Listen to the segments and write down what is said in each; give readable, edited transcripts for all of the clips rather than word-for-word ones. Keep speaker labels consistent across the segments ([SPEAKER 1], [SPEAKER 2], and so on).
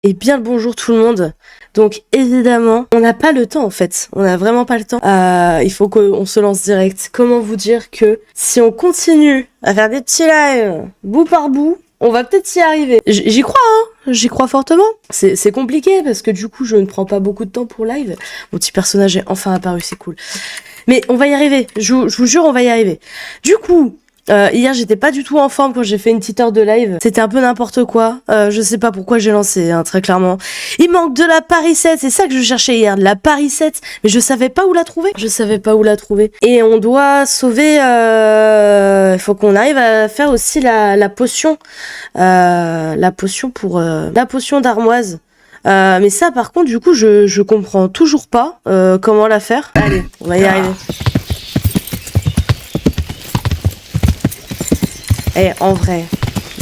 [SPEAKER 1] Et bien le bonjour tout le monde. Donc évidemment, on n'a pas le temps en fait. On n'a vraiment pas le temps. Il faut qu'on se lance direct. Comment vous dire que si on continue à faire des petits lives bout par bout, on va peut-être y arriver. J'y crois, hein. J'y crois fortement. C'est compliqué parce que du coup, je ne prends pas beaucoup de temps pour live. Mon petit personnage est enfin apparu, c'est cool. Mais on va y arriver. Je vous jure, on va y arriver. Du coup... hier j'étais pas du tout en forme quand j'ai fait une petite heure de live. C'était un peu n'importe quoi. Je sais pas pourquoi j'ai lancé, hein, très clairement. Il manque de la Paris 7, c'est ça que je cherchais hier, de la Paris 7. Mais je savais pas où la trouver. Et on doit sauver... Il faut qu'on arrive à faire aussi la potion. La potion d'armoise. Mais ça par contre du coup je comprends toujours pas comment la faire. Allez, on va y arriver. Et en vrai,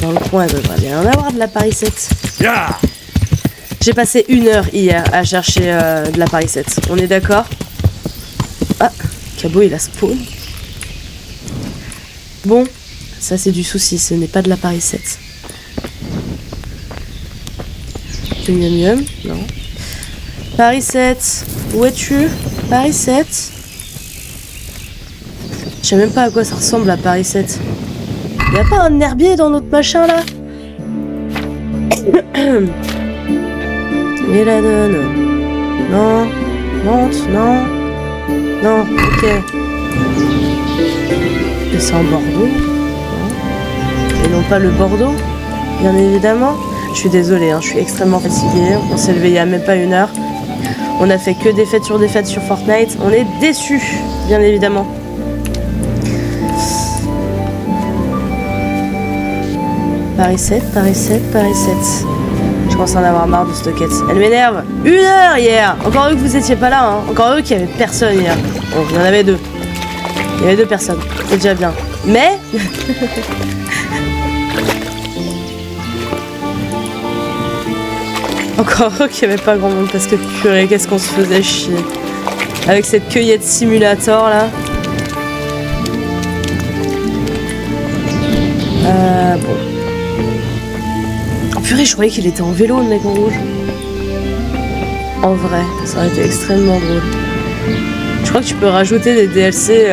[SPEAKER 1] dans le coin, il devrait bien en avoir de la Paris 7. Yeah. J'ai passé 1 heure hier à chercher de la Paris 7. On est d'accord? Ah, Cabot il a spawn. Bon, ça c'est du souci, ce n'est pas de la Paris 7. Mium, non. Paris 7, où es-tu? Paris 7. Je sais même pas à quoi ça ressemble la Paris 7. Y'a pas un herbier dans notre machin là? Et la donne. Non. Monte, non. Non, ok. Et c'est en Bordeaux. Et non pas le Bordeaux, bien évidemment. Je suis désolée, hein, je suis extrêmement fatiguée. On s'est levé il y a même pas 1 heure. On a fait que défaites sur Fortnite. On est déçus, bien évidemment. Paris 7. Je commence à en avoir marre de cette quête. Elle m'énerve. 1 heure hier. Encore heureux que vous étiez pas là, hein. Encore heureux qu'il y avait personne hier. Bon, il y en avait 2. Il y avait 2 personnes. C'est déjà bien. Mais... Encore heureux qu'il n'y avait pas grand monde parce que purée, qu'est-ce qu'on se faisait chier. Avec cette cueillette simulator là. Bon. Oh purée, je croyais qu'il était en vélo le mec en rouge. En vrai, ça aurait été extrêmement drôle. Je crois que tu peux rajouter des DLC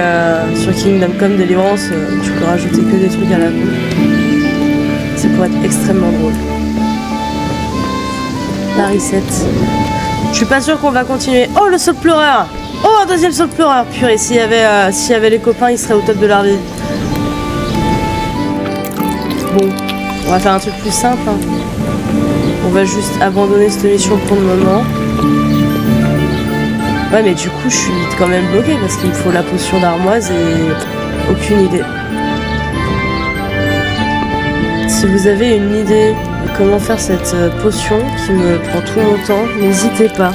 [SPEAKER 1] sur Kingdom Come Deliverance. Tu peux rajouter que des trucs à la con. Ça pourrait être extrêmement drôle. Paris 7. Je suis pas sûre qu'on va continuer. Oh, le saut de pleureur. Oh, un deuxième saut de pleureur. Purée, s'il y avait les copains, ils seraient au top de leur vie. Bon, on va faire un truc plus simple. Hein. On va juste abandonner cette mission pour le moment. Ouais, mais du coup, je suis quand même bloquée parce qu'il me faut la potion d'armoise et aucune idée. Si vous avez une idée de comment faire cette potion qui me prend tout mon temps, n'hésitez pas.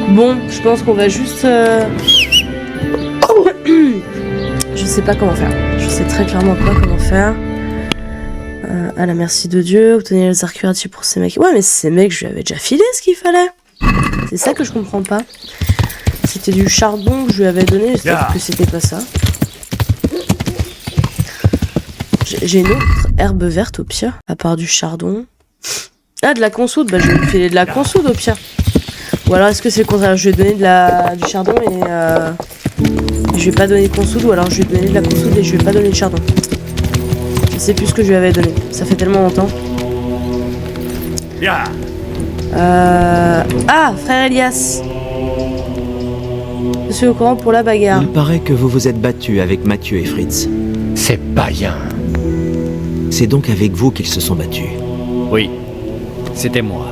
[SPEAKER 1] Bon, je pense qu'on va juste... Je sais pas comment faire. Je sais très clairement pas comment faire. À la merci de Dieu, obtenir les arts curatifs pour ces mecs. Ouais, mais ces mecs, je lui avais déjà filé ce qu'il fallait. C'est ça que je comprends pas. C'était du chardon que je lui avais donné, j'espère que c'était pas ça. J'ai une autre herbe verte au pire, à part du chardon. Ah, de la consoude, bah je vais lui filer de la consoude au pire. Ou alors est-ce que c'est le contraire, je lui ai donné du chardon et je lui ai pas donné de consoude, ou alors je lui ai donné de la consoude et je lui ai pas donné de chardon. Je sais plus ce que je lui avais donné, ça fait tellement longtemps. Ah, frère Elias. Je suis au courant pour la bagarre.
[SPEAKER 2] Il paraît que vous vous êtes battu avec Mathieu et Fritz.
[SPEAKER 3] C'est païen.
[SPEAKER 2] C'est donc avec vous qu'ils se sont battus.
[SPEAKER 3] Oui, c'était moi.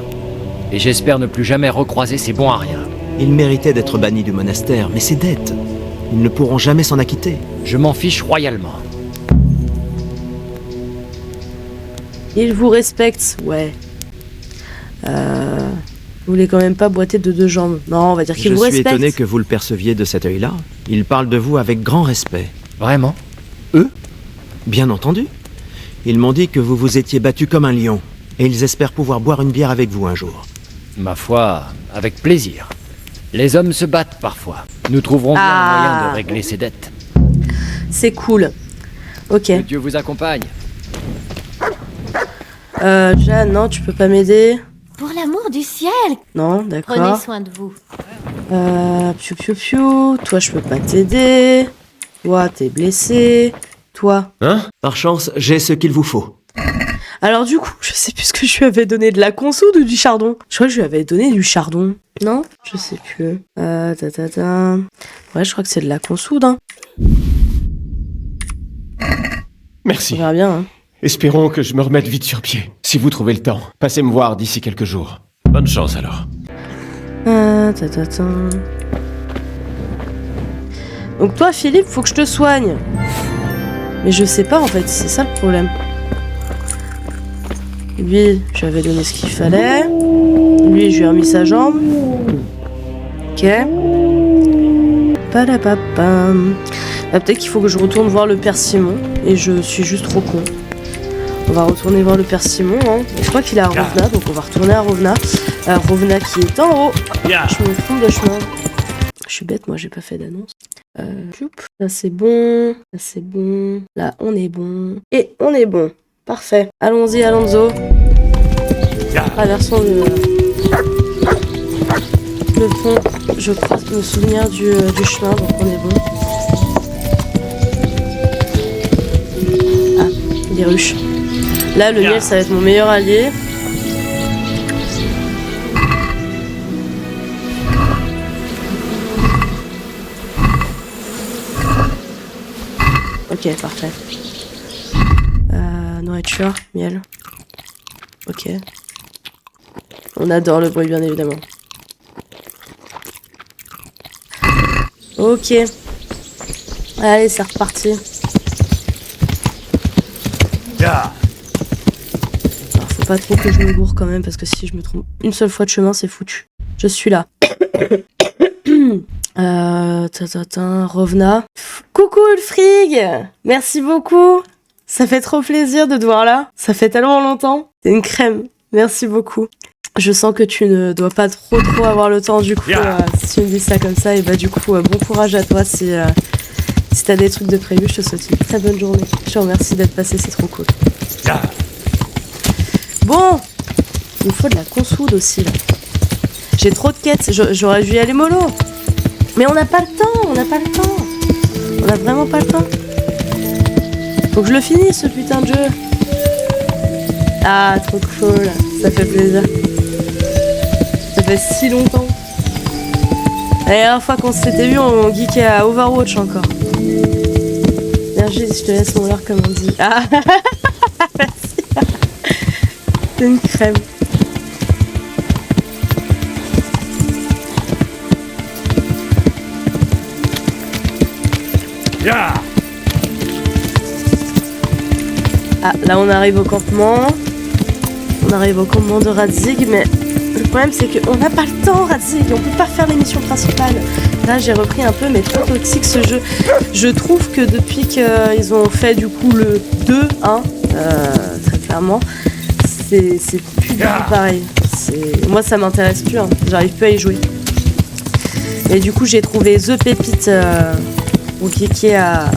[SPEAKER 3] Et j'espère ne plus jamais recroiser ces bons à rien.
[SPEAKER 2] Ils méritaient d'être bannis du monastère, mais c'est dettes. Ils ne pourront jamais s'en acquitter.
[SPEAKER 3] Je m'en fiche royalement.
[SPEAKER 1] Ils vous respectent, ouais. Vous voulez quand même pas boiter de 2 jambes. Non, on va dire qu'ils vous respectent.
[SPEAKER 2] Je suis étonné que vous le perceviez de cet œil-là. Ils parlent de vous avec grand respect.
[SPEAKER 3] Vraiment? Eux?
[SPEAKER 2] Bien entendu. Ils m'ont dit que vous vous étiez battu comme un lion, et ils espèrent pouvoir boire une bière avec vous un jour.
[SPEAKER 3] Ma foi, avec plaisir. Les hommes se battent parfois. Nous trouverons bien un moyen de régler ces dettes.
[SPEAKER 1] C'est cool. Ok.
[SPEAKER 3] Que Dieu vous accompagne.
[SPEAKER 1] Jeanne, non, tu peux pas m'aider?
[SPEAKER 4] Pour l'amour du ciel,
[SPEAKER 1] Non,
[SPEAKER 4] prenez
[SPEAKER 1] d'accord.
[SPEAKER 4] soin de vous.
[SPEAKER 1] Piou piou piou. Toi, je peux pas t'aider. Toi, t'es blessé. Toi.
[SPEAKER 2] Hein? Par chance, j'ai ce qu'il vous faut.
[SPEAKER 1] Alors du coup, je sais plus ce que je lui avais donné, de la conso ou du chardon. Je crois que je lui avais donné du chardon. Non? Je sais plus. Ouais, je crois que c'est de la consoude, hein. On
[SPEAKER 5] Merci.
[SPEAKER 1] verra bien, hein.
[SPEAKER 5] Espérons que je me remette vite sur pied. Si vous trouvez le temps, passez me voir d'ici quelques jours. Bonne chance alors.
[SPEAKER 1] Donc toi, Philippe, faut que je te soigne. Mais je sais pas, en fait, c'est ça le problème. Lui, j'avais donné ce qu'il fallait. Lui, je lui ai remis sa jambe. Ok. Padapapam. Bah, peut-être qu'il faut que je retourne voir le père Simon. Et je suis juste trop con. On va retourner voir le père Simon. Hein. Je crois qu'il est à Rovna, donc on va retourner à Rovna. Rovna qui est en haut. Je me trompe de chemin. Je suis bête, moi, j'ai pas fait d'annonce. Ça c'est bon. Ça c'est bon. Là, on est bon. Et on est bon. Parfait. Allons-y, Alonso. Traversons le pont. Je crois me souvenir du chemin, donc on est bon. Ah, des ruches. Là, le miel, ça va être mon meilleur allié. Ok, parfait. Nourriture, miel. Ok. On adore le bruit, bien évidemment. Ok. Allez, c'est reparti. Alors, faut pas trop que je me gourre quand même, parce que si je me trompe une seule fois de chemin, c'est foutu. Je suis là. Rovna. Coucou Ulfrig! Merci beaucoup! Ça fait trop plaisir de te voir là. Ça fait tellement longtemps. T'es une crème. Merci beaucoup. Je sens que tu ne dois pas trop avoir le temps du coup. Si tu me dis ça comme ça, et bah du coup, bon courage à toi si t'as des trucs de prévu. Je te souhaite une très bonne journée. Je te remercie d'être passé, c'est trop cool. Bon, il me faut de la consoude aussi là. J'ai trop de quêtes. J'aurais dû y aller mollo. Mais on n'a pas le temps. On n'a vraiment pas le temps. Faut que je le finisse ce putain de jeu. Ah, trop cool. Ça fait plaisir. Ça fait si longtemps. La dernière fois qu'on s'était vu, on geekait à Overwatch encore. Virgile, je te laisse mon leurre comme on dit. Ah, merci. C'est une crème. Ah, là on arrive au campement. On arrive au campement de Radzig, mais le problème c'est qu'on n'a pas le temps, Radzig. On peut pas faire les missions principales. Là j'ai repris un peu, mais trop toxique ce jeu. Je trouve que depuis qu'ils ont fait du coup le 2, très clairement, c'est plus du tout pareil. Moi ça m'intéresse plus, hein. J'arrive plus à y jouer. Et du coup j'ai trouvé The Pépite pour cliquer à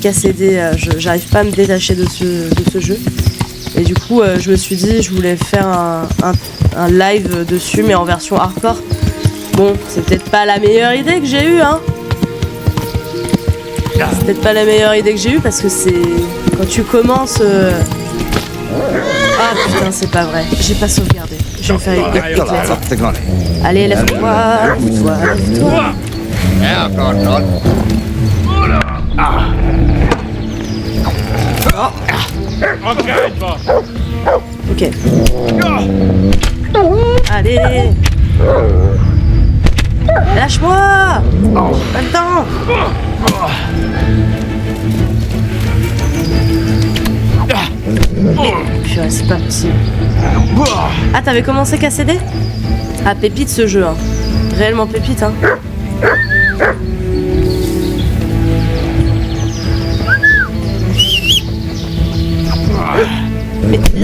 [SPEAKER 1] KCD, j'arrive pas à me détacher de ce jeu. Et du coup, je me suis dit, je voulais faire un live dessus, mais en version hardcore. Bon, c'est peut-être pas la meilleure idée que j'ai eue, hein. C'est peut-être pas la meilleure idée que j'ai eue, parce que c'est... Quand tu commences... Ah putain, c'est pas vrai. J'ai pas sauvegardé. Je vais me faire éclater. Allez, lève-toi, lève-toi, lève-toi. Ok. Allez. Lâche-moi. Pas le temps. Purée, c'est pas possible. Ah, t'avais commencé KCD? Ah, pépite ce jeu, hein. Réellement pépite, hein.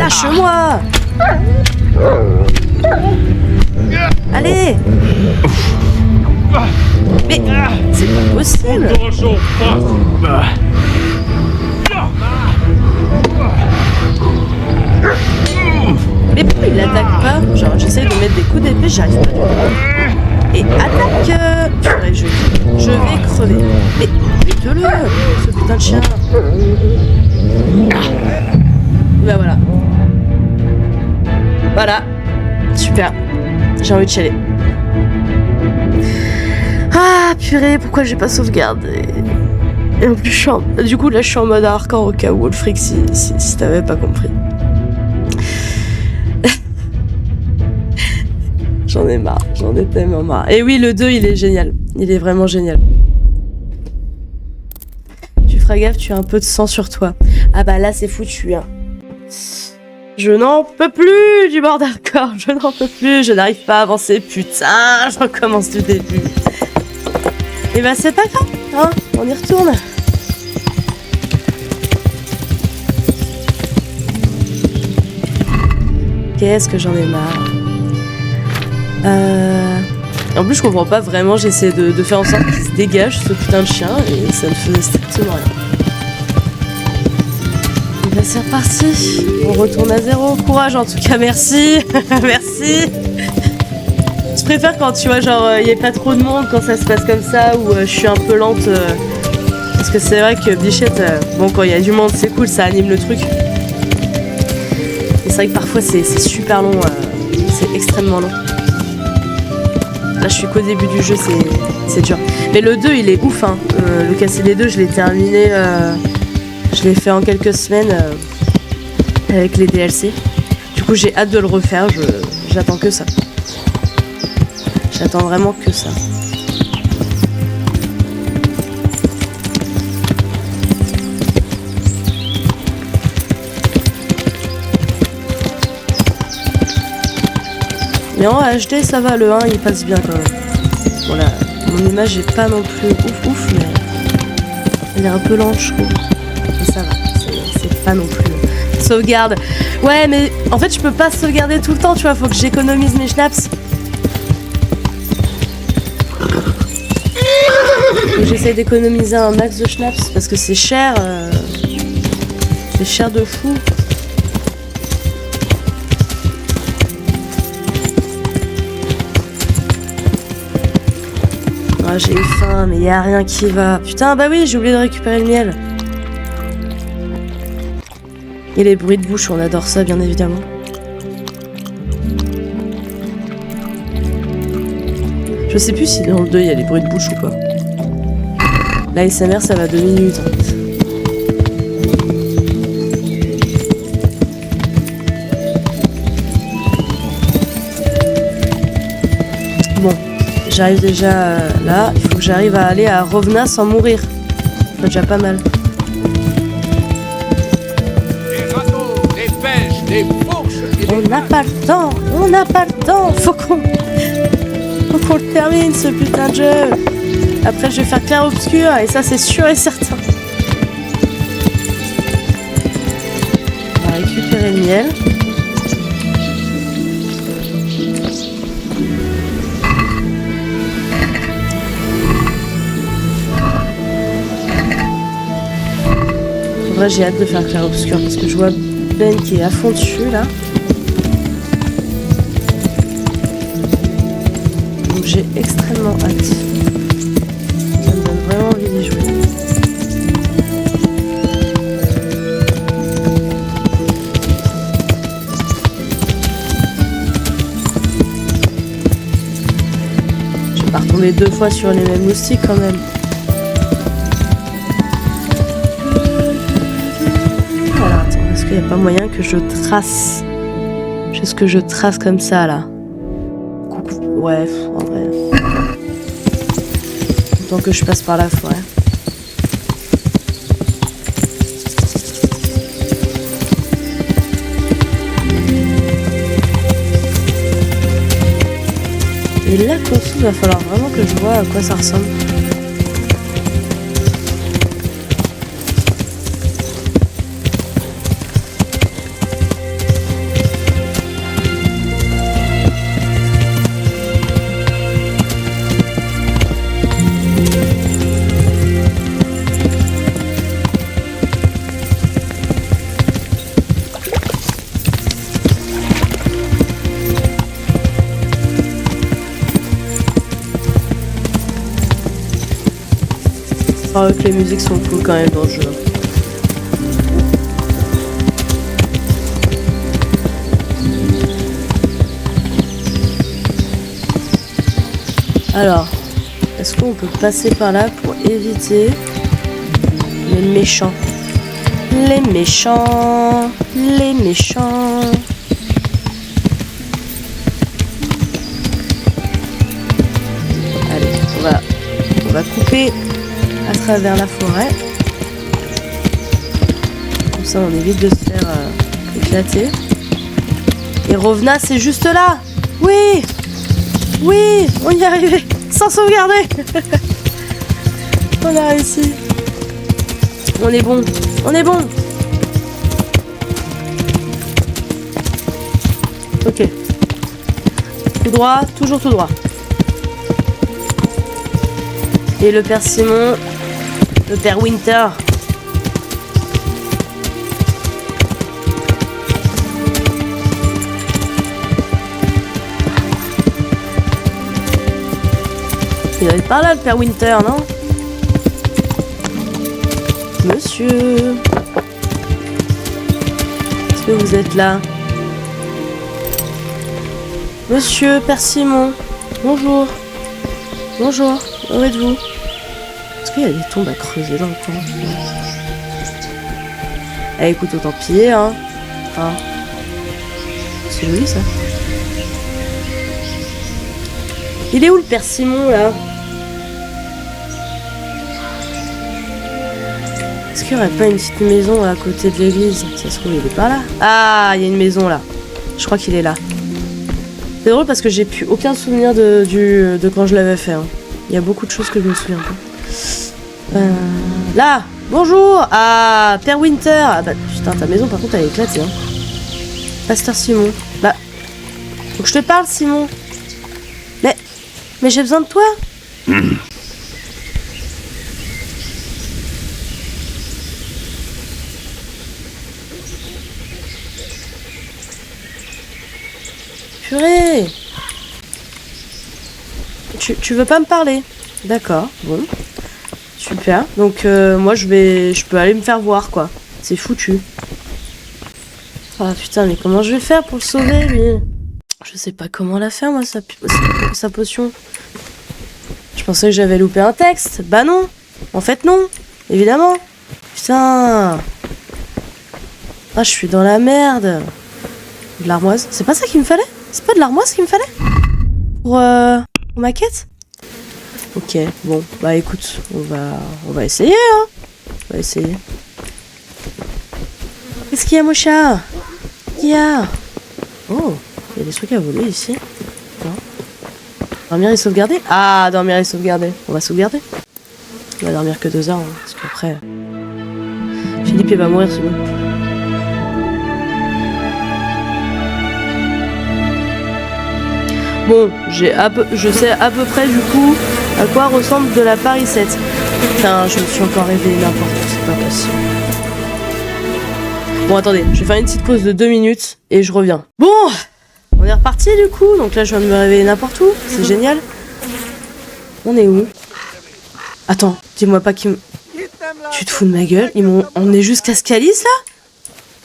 [SPEAKER 1] Lâche-moi! Allez! Mais c'est pas possible! Mais pourquoi il l'attaque pas? Genre j'essaye de mettre des coups d'épée, j'y arrive pas du tout. Et attaque! Purée, je vais crever. Mais bute-le, ce putain de chien. Bah voilà. Voilà. Super. J'ai envie de chialer. Ah purée, pourquoi j'ai pas sauvegardé? Et en plus du coup là je suis en mode hardcore au cas où, Wolfric, si t'avais pas compris. J'en ai marre, j'en ai tellement marre. Et oui, le 2 il est génial, il est vraiment génial. Tu feras gaffe, tu as un peu de sang sur toi. Ah bah là c'est foutu hein. Je n'en peux plus du bord hardcore, je n'en peux plus, je n'arrive pas à avancer, putain, je recommence du début. Et bah c'est pas grave, hein, on y retourne. Qu'est-ce que j'en ai marre. En plus je comprends pas vraiment, j'essaie de faire en sorte qu'il se dégage ce putain de chien et ça ne faisait strictement rien. Et bah c'est reparti, on retourne à zéro, courage en tout cas, merci, merci. Je préfère quand tu vois genre y a pas trop de monde quand ça se passe comme ça ou je suis un peu lente parce que c'est vrai que Bichette, bon quand il y a du monde c'est cool, ça anime le truc. Et c'est vrai que parfois c'est super long, c'est extrêmement long. Là je suis qu'au début du jeu, c'est dur. Mais le 2 il est ouf hein. Le KCD 2 je l'ai terminé, je l'ai fait en quelques semaines avec les DLC. Du coup j'ai hâte de le refaire, j'attends que ça. J'attends vraiment que ça. Mais en HD ça va, le 1 il passe bien quand même. Voilà, mon image est pas non plus ouf mais elle est un peu lente je trouve. Mais ça va, c'est pas non plus. Sauvegarde. Ouais mais en fait je peux pas sauvegarder tout le temps, tu vois, faut que j'économise mes schnapps. Donc j'essaie d'économiser un max de schnapps parce que c'est cher. C'est cher de fou. Ah, j'ai eu faim, mais y a rien qui va. Putain, bah oui, j'ai oublié de récupérer le miel. Et les bruits de bouche, on adore ça, bien évidemment. Je sais plus si dans le 2 il y a les bruits de bouche ou pas. La SMR ça va 2 minutes. Hein. Bon, j'arrive déjà là. Il faut que j'arrive à aller à Rovna sans mourir. C'est déjà pas mal.
[SPEAKER 4] Des radeaux, des pêches, des fourches.
[SPEAKER 1] On n'a pas le temps. On n'a pas le temps. Faut qu'on le termine ce putain de jeu. Après je vais faire clair-obscur et ça c'est sûr et certain. On va récupérer le miel. En vrai j'ai hâte de faire clair-obscur parce que je vois Ben qui est à fond dessus là. Donc j'ai extrêmement hâte. Vraiment envie d'y jouer. Je vais pas retomber 2 fois sur les mêmes moustiques quand même. Alors attends, est-ce qu'il n'y a pas moyen que je trace? Juste que je trace comme ça là. Coucou. Ouais, en vrai. Tant que je passe par la forêt. Et là, pour il va falloir vraiment que je vois à quoi ça ressemble. Oh, que les musiques sont cool quand même dans le jeu. Alors, est-ce qu'on peut passer par là pour éviter les méchants? Les méchants, les méchants. Allez, on va couper à travers la forêt. Comme ça, on évite de se faire éclater. Et Rovna, c'est juste là. Oui, oui, on y est arrivé, sans sauvegarder. On a réussi. On est bon, on est bon. Ok. Tout droit, toujours tout droit. Et le père Simon, le père Winter. Il doit être par là, le père Winter, non? Monsieur, est-ce que vous êtes là? Monsieur, père Simon, bonjour. Bonjour, où êtes-vous? Est-ce qu'il y a des tombes à creuser dans le coin? Eh, écoute, autant piller, hein. Ah. C'est joli, ça. Il est où, le père Simon, là? Est-ce qu'il n'y aurait pas une petite maison à côté de l'église? Ça se trouve, il est pas là. Ah, il y a une maison, là. Je crois qu'il est là. C'est drôle parce que j'ai plus aucun souvenir de quand je l'avais fait. Hein. Il y a beaucoup de choses que je me souviens pas. Là, bonjour. Ah, Père Winter. Ah bah putain, ta maison par contre elle est éclatée. Hein. Pasteur Simon. Bah, faut que je te parle, Simon. Mais j'ai besoin de toi. Purée. Tu veux pas me parler? D'accord, bon. Super. Donc moi je peux aller me faire voir quoi. C'est foutu. Ah putain, mais comment je vais faire pour le sauver lui? Je sais pas comment la faire moi sa potion. Je pensais que j'avais loupé un texte. Bah non. En fait non. Évidemment. Putain. Ah je suis dans la merde. De l'armoise. C'est pas ça qu'il me fallait? C'est pas de l'armoise qu'il me fallait? Pour ma quête? Ok, bon, bah écoute, on va essayer, hein. On va essayer. Qu'est-ce qu'il y a, mon chat? Qu'est-ce qu'il y a? Oh, il y a des trucs à voler ici. Non. Dormir et sauvegarder? Ah, dormir et sauvegarder. On va sauvegarder. On va dormir que 2 heures, hein, parce qu'après... Philippe, il va mourir sinon. Bon, je sais à peu près du coup à quoi ressemble de la Paris 7. Putain, je me suis encore réveillée n'importe où, c'est pas possible. Bon, attendez, je vais faire une petite pause de 2 minutes et je reviens. Bon, on est reparti du coup, donc là je viens de me réveiller n'importe où, c'est génial. On est où? Attends, dis-moi pas qu'ils me... Tu te fous de ma gueule? Ils m'ont emmené jusqu'à Scalis là?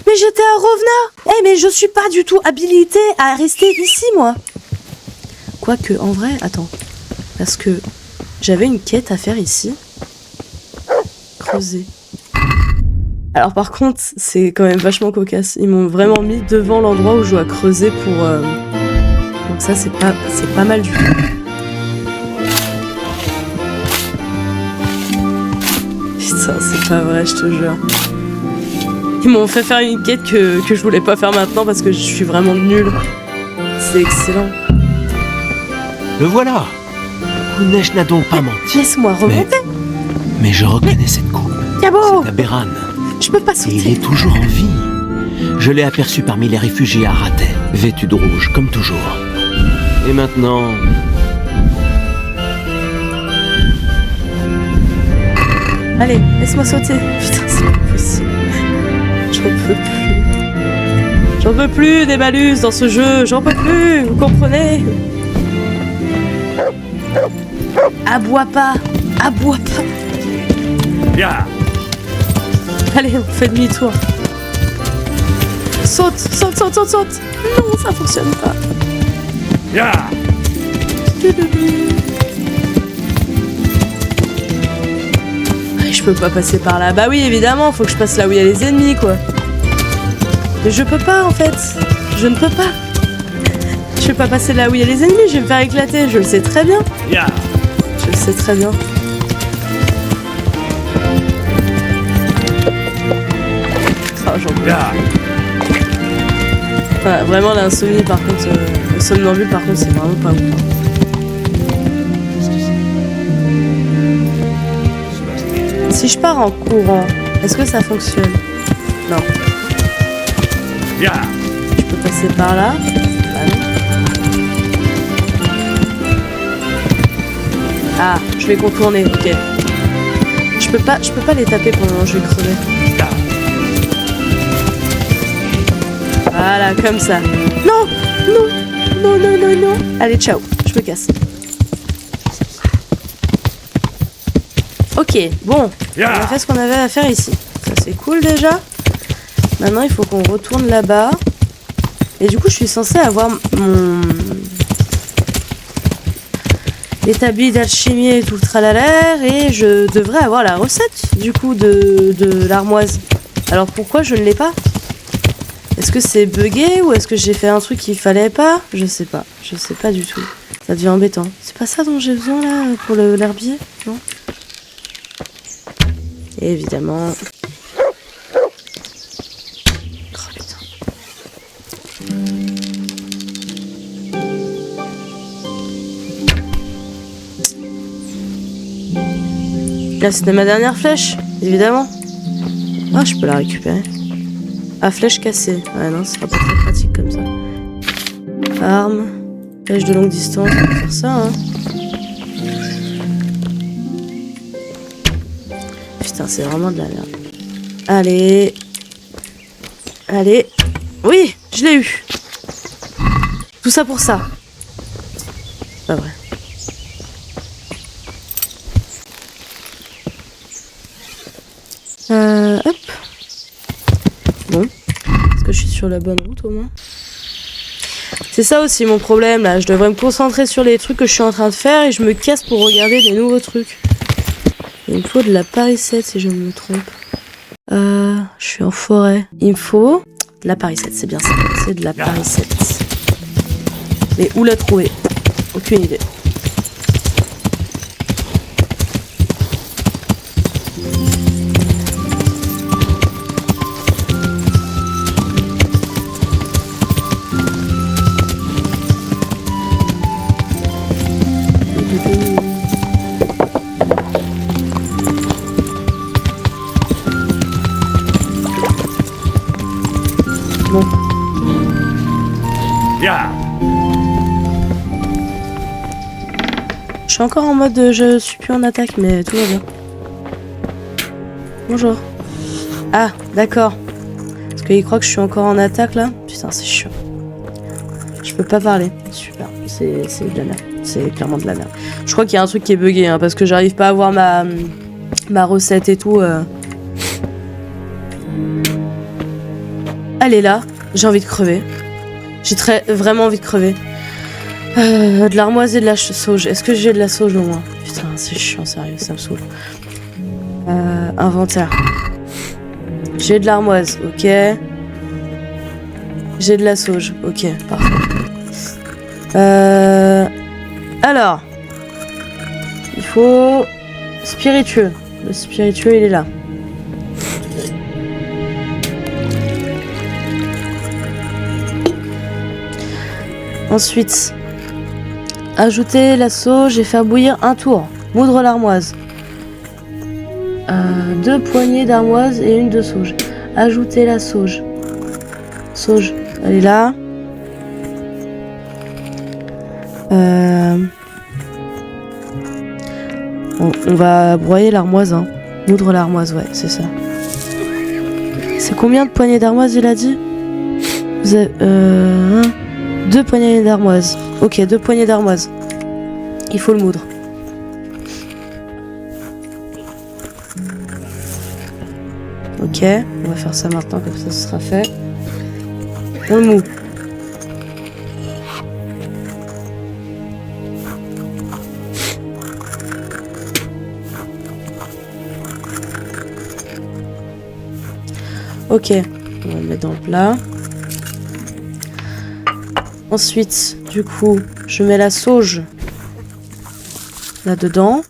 [SPEAKER 1] Mais j'étais à Rovna! Eh mais je suis pas du tout habilitée à rester ici moi! Quoique, en vrai, attends. Parce que j'avais une quête à faire ici. Creuser. Alors par contre, c'est quand même vachement cocasse. Ils m'ont vraiment mis devant l'endroit où je dois creuser pour... Donc ça, c'est pas mal du tout. Putain, c'est pas vrai, je te jure. Ils m'ont fait faire une quête que je voulais pas faire maintenant parce que je suis vraiment nulle. C'est excellent.
[SPEAKER 2] Le voilà. Kunesh n'a donc pas menti.
[SPEAKER 1] Laisse-moi remonter.
[SPEAKER 2] Mais je reconnais cette coupe.
[SPEAKER 1] Yabo.
[SPEAKER 2] C'est Aberran.
[SPEAKER 1] Je peux pas sauter.
[SPEAKER 2] Et il est toujours en vie. Je l'ai aperçu parmi les réfugiés à Ratet, vêtu de rouge, comme toujours. Et maintenant...
[SPEAKER 1] Allez, laisse-moi sauter. Putain, c'est pas possible. J'en peux plus. J'en peux plus des malus dans ce jeu. J'en peux plus, vous comprenez? Aboie pas. Aboie pas.
[SPEAKER 3] Ya.
[SPEAKER 1] Allez, on fait demi-tour. Saute, saute, saute, saute, saute. Non, ça fonctionne pas.
[SPEAKER 3] Ya.
[SPEAKER 1] Je peux pas passer par là. Bah oui, évidemment, faut que je passe là où il y a les ennemis, quoi. Mais je peux pas, en fait. Je ne peux pas. Je vais pas passer là où il y a les ennemis, je vais me faire éclater. Je le sais très bien.
[SPEAKER 3] Ya.
[SPEAKER 1] Je le sais très bien. Oh, j'en peux.
[SPEAKER 3] Ya.
[SPEAKER 1] Voilà, vraiment, l'insomnie, par contre, le somnambule, par contre, c'est vraiment pas ouf. Si je pars en courant, est-ce que ça fonctionne? Non.
[SPEAKER 3] Ya.
[SPEAKER 1] Je peux passer par là. Ah non. Ah, je vais contourner, ok. Je peux pas les taper pendant que je vais crever.
[SPEAKER 3] Ya.
[SPEAKER 1] Voilà, comme ça. Non, non, non, non, non, non. Allez, ciao, je me casse. Ok, bon, on a fait ce qu'on avait à faire ici. Ça, c'est cool déjà. Maintenant, il faut qu'on retourne là-bas. Et du coup, je suis censée avoir mon établi d'alchimie et tout le tralala. Et je devrais avoir la recette, du coup, de l'armoise. Alors, pourquoi je ne l'ai pas? Est-ce que c'est buggé ou est-ce que j'ai fait un truc qu'il fallait pas? Je sais pas du tout. Ça devient embêtant. C'est pas ça dont j'ai besoin, là, pour l'herbier? Non? Et évidemment... Oh putain. Là, c'était ma dernière flèche, évidemment. Ah, je peux la récupérer. Ah, flèche cassée. Ouais, non, ce sera pas très pratique comme ça. Arme. Flèche de longue distance, on va faire ça, hein. Putain, c'est vraiment de la merde. Allez. Allez. Oui, je l'ai eu. Tout ça pour ça. Pas vrai. Hop. Bon. Est-ce que je suis sur la bonne route au moins? C'est ça aussi mon problème là. Je devrais me concentrer sur les trucs que je suis en train de faire et je me casse pour regarder des nouveaux trucs. Il me faut de la paricette si je ne me trompe. Je suis en forêt. Il me faut de la paricette, c'est bien ça. C'est de la paricette. Mais où la trouver? Aucune idée. Bon.
[SPEAKER 3] Ya.
[SPEAKER 1] Je suis encore en mode je suis plus en attaque, mais tout va bien. Bonjour. Ah, d'accord. Parce qu'il croit que je suis encore en attaque là. Putain, c'est chiant. Je peux pas parler. Super. C'est de la merde. C'est clairement de la merde. Je crois qu'il y a un truc qui est bugué, hein, parce que j'arrive pas à avoir ma recette et tout. Elle est là. J'ai envie de crever. J'ai vraiment envie de crever. De l'armoise et de la sauge. Est-ce que j'ai de la sauge au moins? Putain, c'est chiant, sérieux, ça me saoule. Inventaire. J'ai de l'armoise, ok. J'ai de la sauge, ok, parfait. Alors. Il faut... Spiritueux. Le spiritueux, il est là. Ensuite, ajouter la sauge et faire bouillir un tour. Moudre l'armoise. 2 poignées d'armoise et une de sauge. Ajouter la sauge. Sauge, elle est là. On va broyer l'armoise. Hein. Moudre l'armoise, ouais, c'est ça. C'est combien de poignées d'armoise, il a dit? Vous avez... 2 poignées d'armoise. Ok, 2 poignées d'armoise. Il faut le moudre. Ok, on va faire ça maintenant, comme ça ce sera fait. On le mou. Ok, on va le mettre dans le plat. Ensuite, du coup, je mets la sauge là-dedans.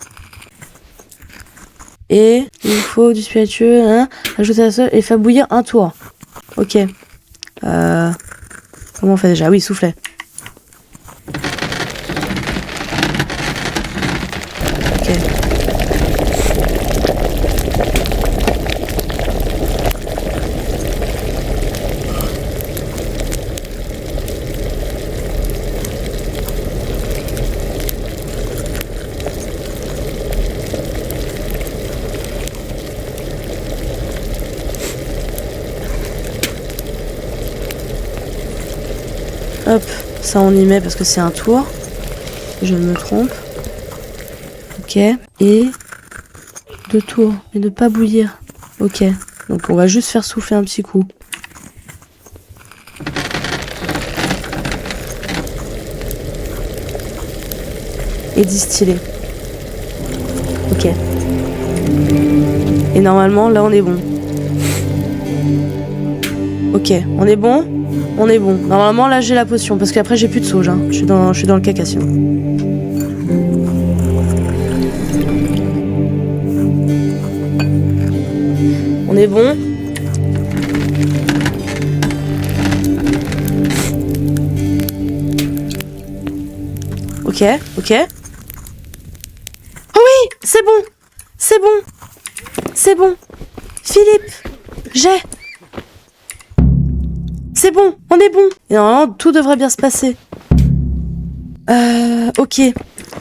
[SPEAKER 1] Et il faut du spiritueux, hein, ajouter la sauge et faire bouillir un tour. Ok. Comment on fait déjà? Oui, soufflet. Ok. Hop, ça on y met parce que c'est un tour. Je me trompe. Ok. Et 2 tours. Et ne pas bouillir. Ok. Donc on va juste faire souffler un petit coup. Et distiller. Ok. Et normalement là on est bon. Ok, on est bon? On est bon. Normalement, là, j'ai la potion. Parce qu'après, j'ai plus de sauge. Hein. Je suis dans le caca, sinon. On est bon. Ok, ok. Oh oui! C'est bon! C'est bon! C'est bon! Philippe! J'ai! C'est bon, on est bon. Et normalement, tout devrait bien se passer. Ok.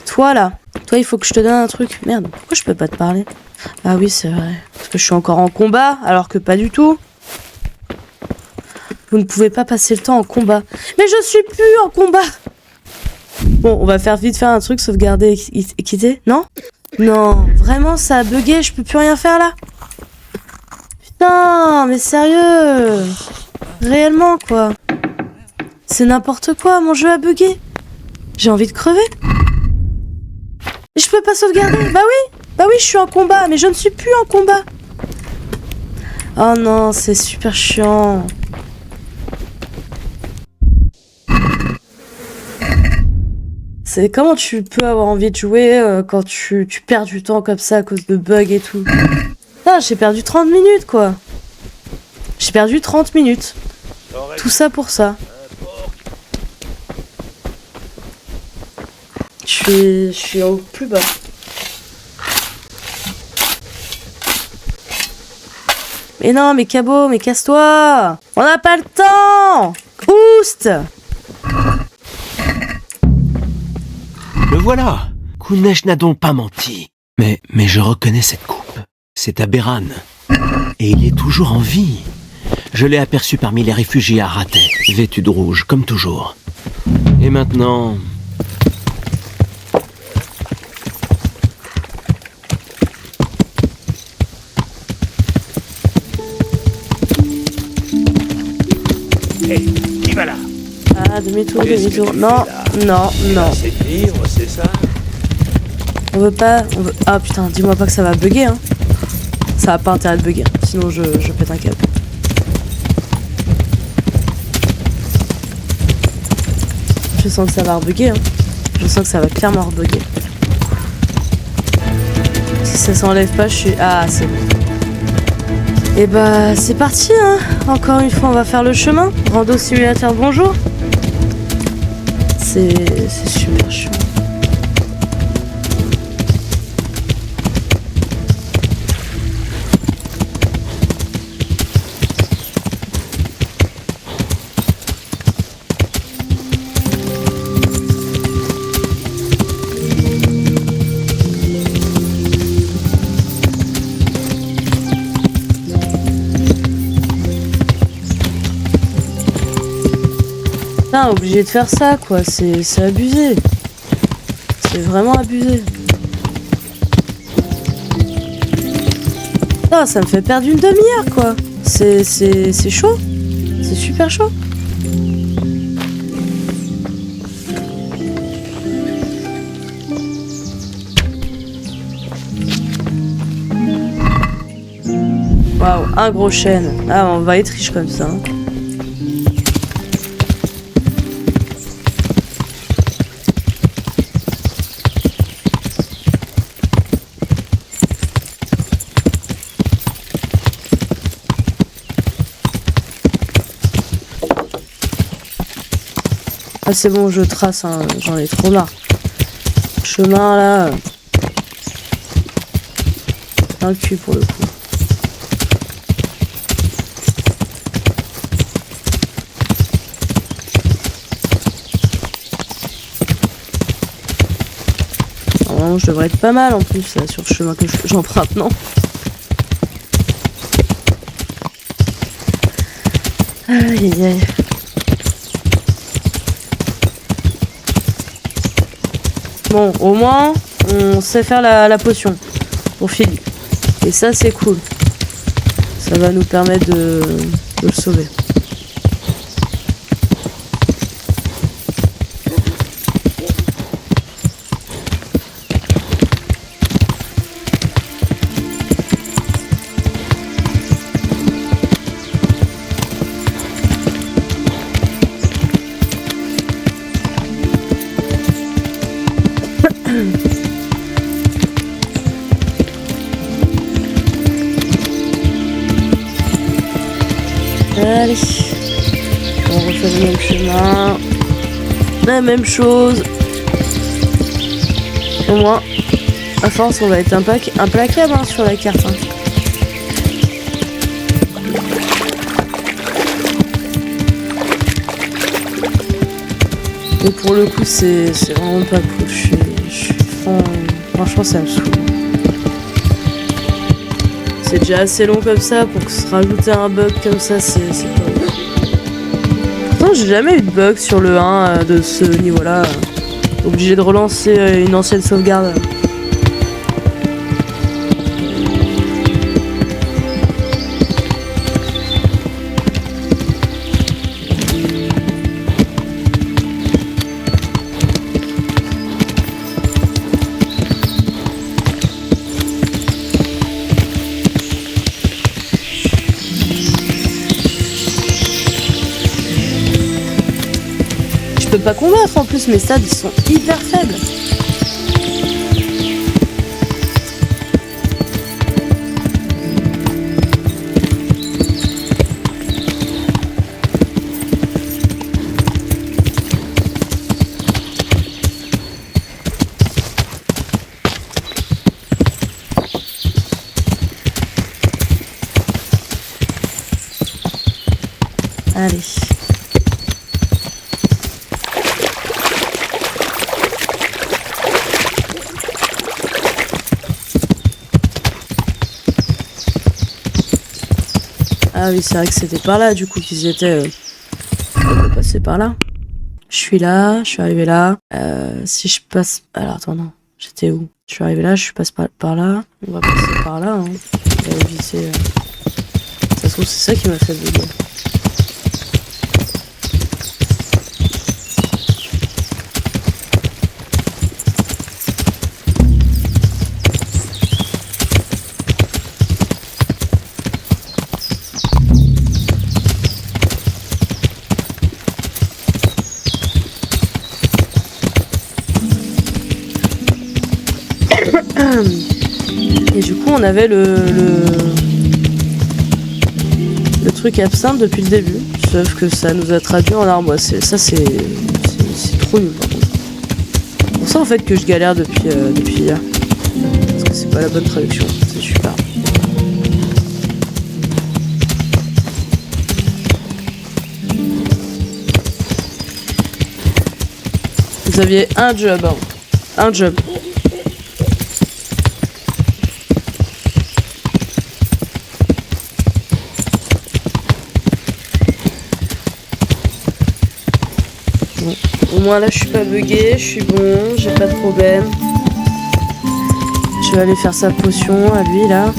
[SPEAKER 1] Toi, là. Toi, il faut que je te donne un truc. Merde, pourquoi je peux pas te parler? Ah oui, c'est vrai. Parce que je suis encore en combat, alors que pas du tout. Vous ne pouvez pas passer le temps en combat. Mais je suis plus en combat. Bon, on va faire vite faire un truc, sauvegarder et quitter. Non? Non, vraiment, ça a bugué, je peux plus rien faire, là? Putain, mais sérieux? Réellement, quoi. C'est n'importe quoi, mon jeu a bugué. J'ai envie de crever. Je peux pas sauvegarder. Bah oui, je suis en combat, mais je ne suis plus en combat. Oh non, c'est super chiant. C'est comment tu peux avoir envie de jouer quand tu perds du temps comme ça à cause de bugs et tout. Ah, j'ai perdu 30 minutes, quoi. J'ai perdu 30 minutes. Tout ça pour ça. Je suis au plus bas. Mais non, mais Cabot, mais casse-toi. On n'a pas le temps. Oust.
[SPEAKER 2] Le voilà. Kunesh n'a donc pas menti. Mais je reconnais cette coupe. C'est Aberan. Et il est toujours en vie. Je l'ai aperçu parmi les réfugiés à Ratet, vêtu de rouge, comme toujours. Et maintenant...
[SPEAKER 4] Hé, qui va là?
[SPEAKER 1] Ah, demi-tour, demi-tour. Non, non, non.
[SPEAKER 4] C'est pire, c'est ça?
[SPEAKER 1] On veut pas... Ah putain, dis-moi pas que ça va bugger, hein. Ça a pas intérêt de bugger, sinon je pète un câble. Je sens que ça va rebugger, hein. Je sens que ça va clairement rebugger. Si ça s'enlève pas, je suis... Ah, c'est bon. Et bah, c'est parti, hein. Encore une fois, on va faire le chemin. Rando simulateur, bonjour. C'est super chiant. Putain, obligé de faire ça, quoi. C'est abusé. C'est vraiment abusé. Non, ça me fait perdre une demi-heure, quoi. C'est chaud. C'est super chaud. Waouh, un gros chêne. Ah, on va être riche comme ça. Hein. Ah, c'est bon, je trace, hein. J'en ai trop marre. Chemin là. Un cul pour le coup. Je devrais être pas mal en plus là, sur le chemin que j'emprunte, non? Aïe aïe aïe. Bon, au moins, on sait faire la potion pour Philippe. Et ça, c'est cool. Ça va nous permettre de le sauver. Allez, on refait le même chemin, la même chose. Au moins, à force, on va être implacable hein, sur la carte. Hein. Et pour le coup, c'est vraiment pas cool. Franchement, ça me saoule. C'est déjà assez long comme ça pour que se rajouter un bug comme ça, c'est pas ouf. Pourtant, j'ai jamais eu de bug sur le 1 de ce niveau-là. Obligé de relancer une ancienne sauvegarde. Je peux pas combattre en plus, mes stats ils sont hyper faibles. Allez. Ah oui, c'est vrai que c'était par là, du coup, qu'ils étaient... On peut passer par là. Je suis là, je suis arrivé là. Si je passe... Alors, attends, non. J'étais où? Je suis arrivé là, je passe par là. On va passer par là, hein. On va éviter... Ça se trouve, c'est ça qui m'a fait bugger. Et du coup on avait le truc absinthe depuis le début, sauf que ça nous a traduit en armoire. C'est trop nul par contre. C'est pour ça en fait que je galère depuis hier. Parce que c'est pas la bonne traduction, c'est super. Vous aviez un job, hein. Un job. Au moins là je suis pas bugué, je suis bon, j'ai pas de problème. Je vais aller faire sa potion à lui là.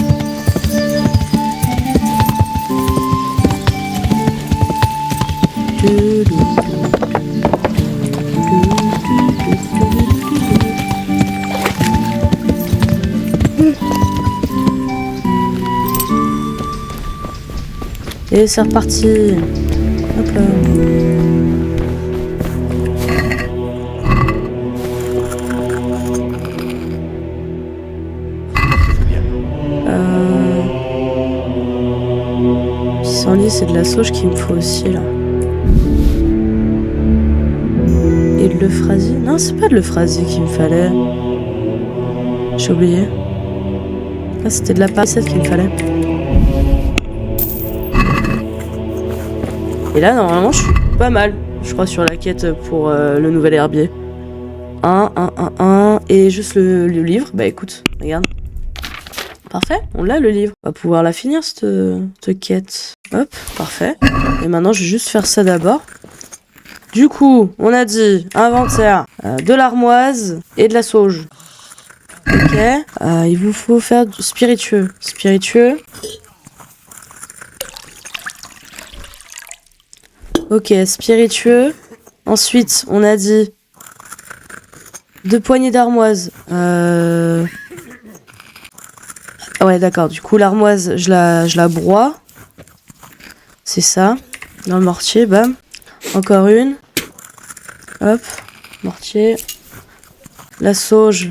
[SPEAKER 1] Et c'est reparti. Hop là. Pissenlit, c'est de la sauge qu'il me faut aussi là. Et de l'euphrasie. Non, c'est pas de l'euphrasie qu'il me fallait. J'ai oublié. Ah, c'était de la pâte qu'il me fallait. Et là, normalement, je suis pas mal. Je crois sur la quête pour le nouvel herbier. 1. Et juste le livre. Bah écoute, regarde. Parfait, on l'a le livre. On va pouvoir la finir cette quête. Hop, parfait. Et maintenant, je vais juste faire ça d'abord. Du coup, on a dit inventaire, de l'armoise et de la sauge. Ok. Il vous faut faire du spiritueux. Spiritueux. Ok, spiritueux. Ensuite, on a dit 2 poignées d'armoise. Ouais, d'accord. Du coup, l'armoise, je la broie. C'est ça. Dans le mortier, bam. Encore une. Hop. Mortier. La sauge.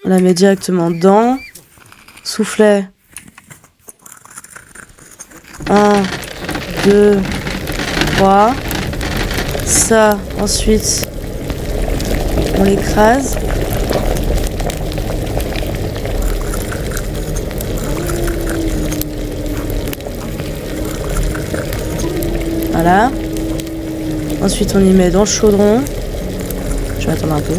[SPEAKER 1] On la met directement dedans. Soufflet. 1, 2, 3. Ça, ensuite, on l'écrase. Voilà. Ensuite, on y met dans le chaudron. Je vais attendre un peu.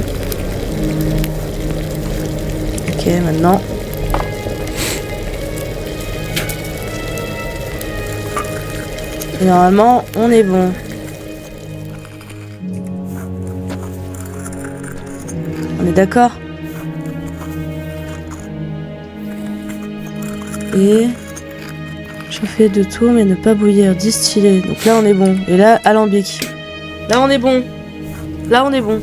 [SPEAKER 1] Ok, maintenant. Et normalement, on est bon. On est d'accord? Et... chauffer de tout, mais ne pas bouillir, distiller. Donc là, on est bon. Et là, alambic. Là, on est bon. Là, on est bon.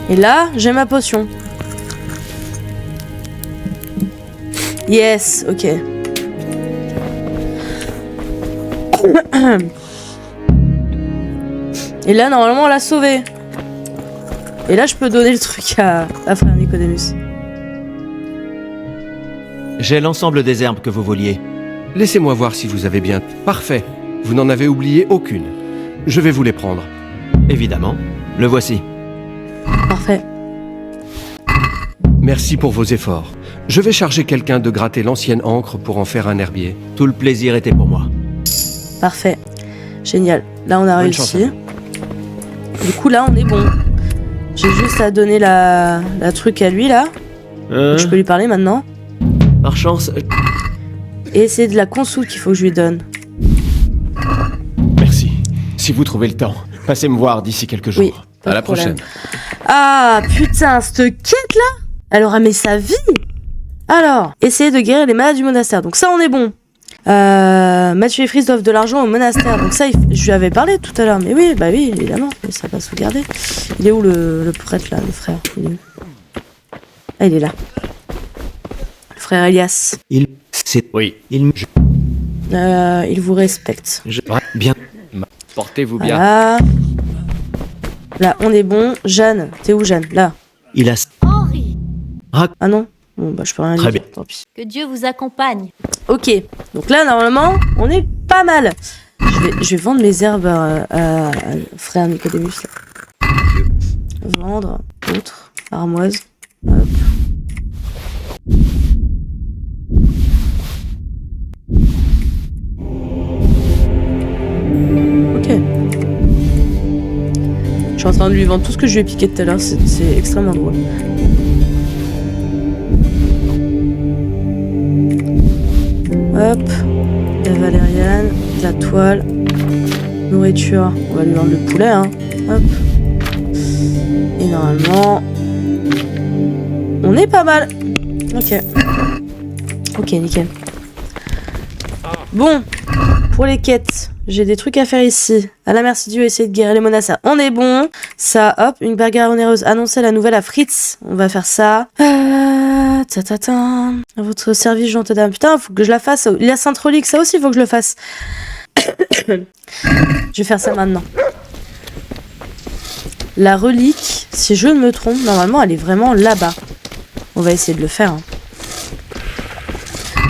[SPEAKER 1] Et là, j'ai ma potion. Yes, ok. Et là, normalement, on l'a sauvé. Et là, je peux donner le truc à frère Nicodemus.
[SPEAKER 2] J'ai l'ensemble des herbes que vous vouliez.
[SPEAKER 6] Laissez-moi voir si vous avez bien... Parfait. Vous n'en avez oublié aucune. Je vais vous les prendre.
[SPEAKER 2] Évidemment. Le voici.
[SPEAKER 1] Parfait.
[SPEAKER 6] Merci pour vos efforts. Je vais charger quelqu'un de gratter l'ancienne encre pour en faire un herbier.
[SPEAKER 2] Tout le plaisir était pour moi.
[SPEAKER 1] Parfait. Génial. Là, on a
[SPEAKER 6] Bonne chance à
[SPEAKER 1] réussi. Du coup, là, on est bon. J'ai juste à donner la truc à lui, là. Je peux lui parler maintenant.
[SPEAKER 2] Par chance...
[SPEAKER 1] Et c'est de la consoude qu'il faut que je lui donne.
[SPEAKER 5] Merci. Si vous trouvez le temps, passez me voir d'ici quelques jours.
[SPEAKER 1] Oui. Pas
[SPEAKER 6] À
[SPEAKER 1] de
[SPEAKER 6] la
[SPEAKER 1] problème.
[SPEAKER 6] prochaine.
[SPEAKER 1] Ah, putain, cette quête-là, elle aura mis sa vie. Alors, essayer de guérir les malades du monastère. Donc ça, on est bon. Mathieu et Frise doivent de l'argent au monastère. Donc ça, je lui avais parlé tout à l'heure. Mais oui, bah oui, évidemment. Mais ça va sauvegarder. Il est où le prêtre, là, le frère? Il est où? Ah, il est là. Le frère Elias.
[SPEAKER 3] Oui.
[SPEAKER 1] Il vous respecte.
[SPEAKER 2] Bien.
[SPEAKER 3] Portez-vous bien.
[SPEAKER 1] Voilà. Là, on est bon. Jeanne, t'es où, Jeanne? Là.
[SPEAKER 2] Il a...
[SPEAKER 7] Henri,
[SPEAKER 1] Ah non? Bon, bah, je peux rien
[SPEAKER 2] Très
[SPEAKER 1] dire.
[SPEAKER 2] bien.
[SPEAKER 1] Tant pis.
[SPEAKER 7] que Dieu vous accompagne.
[SPEAKER 1] Ok. Donc là, normalement, on est pas mal. Je vais vendre mes herbes à frère Nicodemus. Là. Vendre. Autre. Armoise. Hop. Ok. Je suis en train de lui vendre tout ce que je lui ai piqué tout à l'heure. C'est extrêmement drôle. Hop. La valériane. De la toile. Nourriture. On va lui vendre le poulet, hein. Hop. Et normalement... on est pas mal. Ok. Ok, nickel. Bon. Pour les quêtes. J'ai des trucs à faire ici. À la merci Dieu, essayer de guérir les monastères. On est bon. Ça, hop, une bagarre onéreuse. Annoncer la nouvelle à Fritz. On va faire ça. À votre service, gente dame. Putain, faut que je la fasse. La Sainte Relique, ça aussi, faut que je le fasse. Je vais faire ça maintenant. La relique, si je ne me trompe, normalement, elle est vraiment là-bas. On va essayer de le faire. Hein.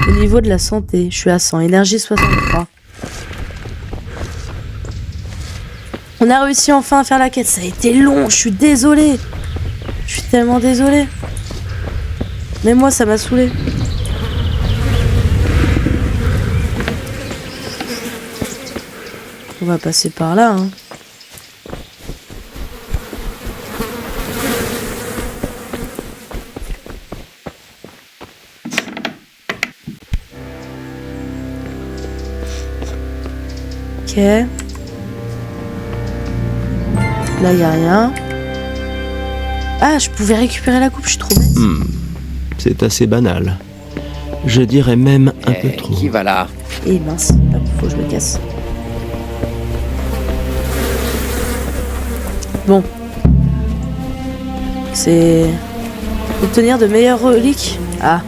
[SPEAKER 1] Au niveau de la santé, je suis à 100. Énergie 63. On a réussi enfin à faire la quête. Ça a été long, je suis désolée. Je suis tellement désolée. Mais moi, ça m'a saoulée. On va passer par là, hein. Ok. Là, il n'y a rien. Ah, je pouvais récupérer la coupe, je suis trop bête.
[SPEAKER 2] C'est assez banal. Je dirais même un peu trop.
[SPEAKER 3] Qui va là?
[SPEAKER 1] Et mince, hop, faut que je me casse. Bon. C'est... obtenir de meilleures reliques. Ah.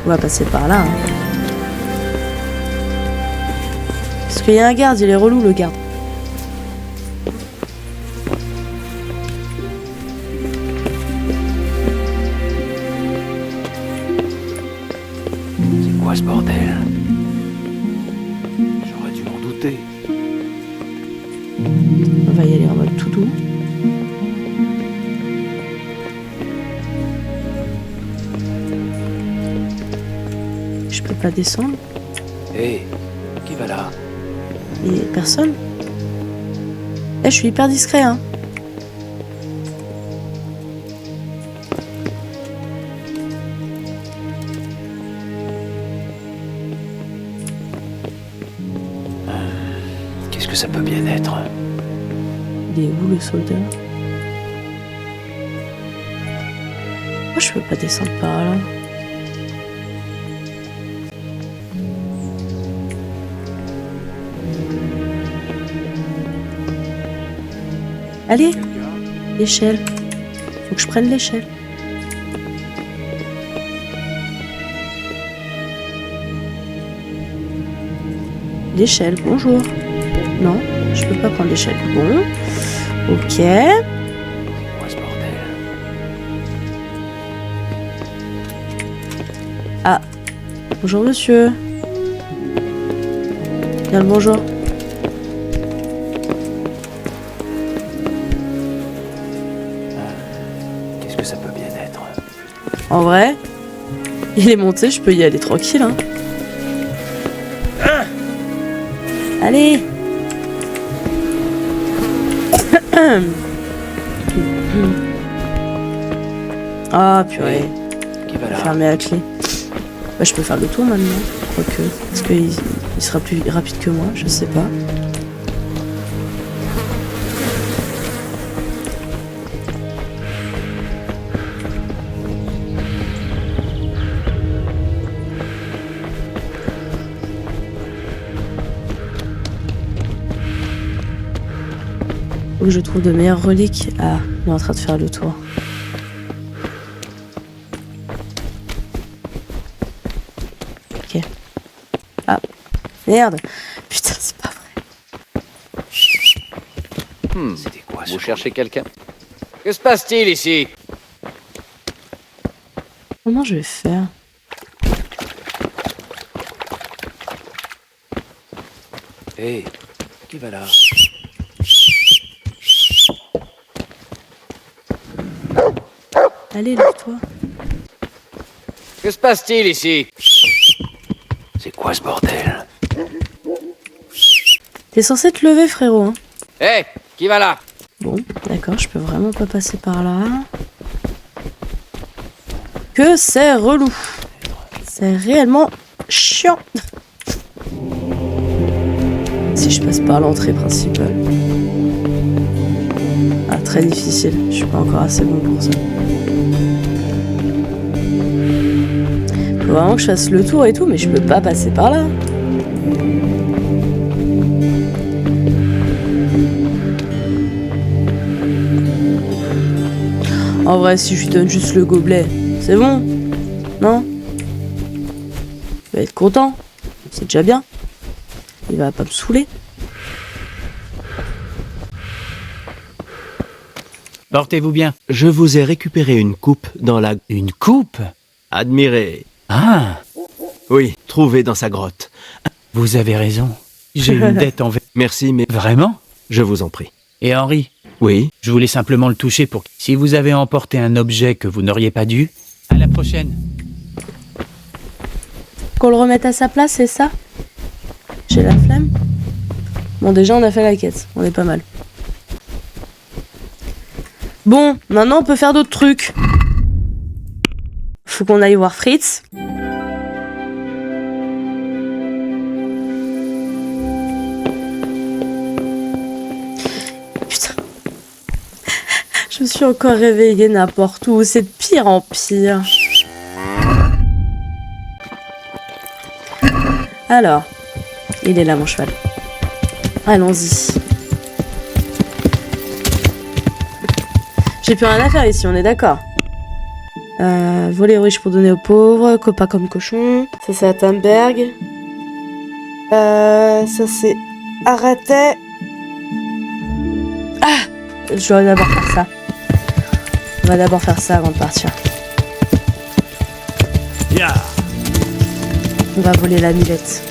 [SPEAKER 1] On va passer par là, hein. Parce qu'il y a un garde, il est relou le garde.
[SPEAKER 2] C'est quoi ce bordel? J'aurais dû m'en douter.
[SPEAKER 1] On va y aller en mode tout doux. Je peux pas descendre.
[SPEAKER 2] Hé, qui va là?
[SPEAKER 1] Et personne. Eh, je suis hyper discret, hein.
[SPEAKER 2] Qu'est-ce que ça peut bien être?
[SPEAKER 1] Il est où le soldat? Moi, je peux pas descendre par là. Allez, l'échelle. Faut que je prenne l'échelle. L'échelle, bonjour. Non, je peux pas prendre l'échelle. Bon, ok.
[SPEAKER 2] Quoi ce bordel?
[SPEAKER 1] Ah, bonjour monsieur. Bien le bonjour.
[SPEAKER 2] Qu'est-ce que ça peut bien être?
[SPEAKER 1] En vrai, il est monté, je peux y aller tranquille, hein. Allez. Ah purée.
[SPEAKER 2] Qui va là?
[SPEAKER 1] Fermé à clé. Bah, je peux faire le tour maintenant, quoique. Est-ce qu'il sera plus rapide que moi? Je sais pas. Faut que je trouve de meilleures reliques. Ah, il est en train de faire le tour. Ok. Ah, merde. Putain, c'est pas vrai.
[SPEAKER 2] C'était quoi ce
[SPEAKER 3] Vous cherchez quelqu'un? Que se passe-t-il ici?
[SPEAKER 1] Comment je vais faire?
[SPEAKER 2] Hé, qui va là?
[SPEAKER 1] Allez, lève-toi.
[SPEAKER 3] Que se passe-t-il ici?
[SPEAKER 2] C'est quoi ce bordel?
[SPEAKER 1] T'es censé te lever, frérot, hein.
[SPEAKER 3] Hé, qui va là?
[SPEAKER 1] Bon, d'accord, je peux vraiment pas passer par là. Que c'est relou. C'est réellement chiant. Si je passe par l'entrée principale. Ah, très difficile. Je suis pas encore assez bon pour ça. Faut vraiment que je fasse le tour et tout, mais je peux pas passer par là. En vrai, si je lui donne juste le gobelet, c'est bon? Non? Il va être content. C'est déjà bien. Il va pas me saouler.
[SPEAKER 7] Portez-vous bien.
[SPEAKER 2] Je vous ai récupéré une coupe dans la...
[SPEAKER 7] Une coupe?
[SPEAKER 2] Admirez.
[SPEAKER 7] Ah,
[SPEAKER 2] Oui, trouvée dans sa grotte.
[SPEAKER 7] vous avez raison. J'ai une dette envers...
[SPEAKER 2] Merci, mais
[SPEAKER 7] Vraiment?
[SPEAKER 2] je vous en prie.
[SPEAKER 7] Et Henri,
[SPEAKER 2] Oui,
[SPEAKER 7] je voulais simplement le toucher pour... Si vous avez emporté un objet que vous n'auriez pas dû, à la prochaine.
[SPEAKER 1] Qu'on le remette à sa place, c'est ça? J'ai la flemme. Bon, déjà, on a fait la quête. On est pas mal. Bon, maintenant, on peut faire d'autres trucs. Faut qu'on aille voir Fritz. Putain. Je me suis encore réveillée n'importe où. C'est de pire en pire. Alors, il est là, mon cheval. Allons-y. J'ai plus rien à faire ici, on est d'accord. Voler aux riches pour donner aux pauvres. Copain comme cochon. Ça, c'est à Tamberg. Ça, c'est Arathais. Ah! Je dois d'abord faire ça. On va d'abord faire ça avant de partir. On va voler la millette.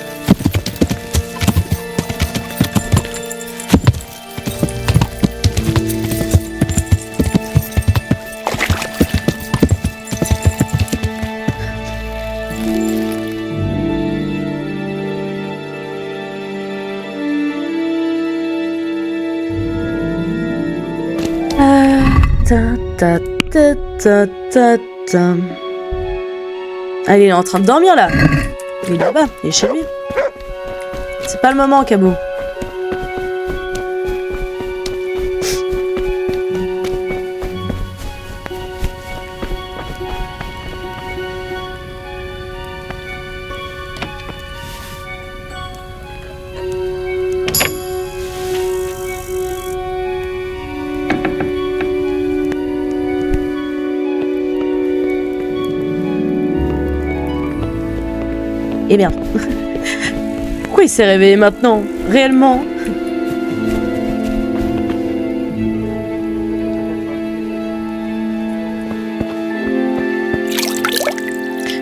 [SPEAKER 1] Ta, ta, ta, ta, ta. Ah, il est en train de dormir là. Il est là-bas, il est chez lui. C'est pas le moment, Cabot. Et merde. Pourquoi il s'est réveillé maintenant? Réellement?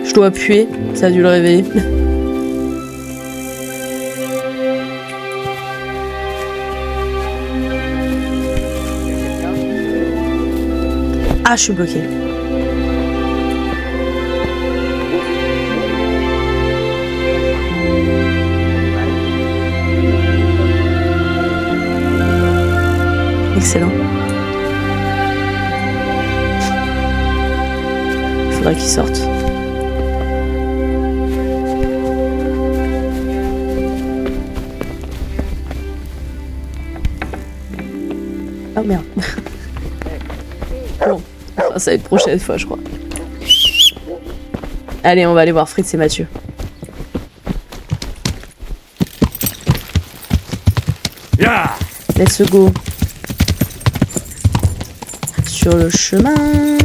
[SPEAKER 1] Je dois appuyer, ça a dû le réveiller. Ah, je suis bloquée. Excellent. Faudra qu'il sorte. Oh merde. Bon, ça va être prochaine fois, je crois. Allez, on va aller voir Fritz et Mathieu. Let's go. Sur le chemin,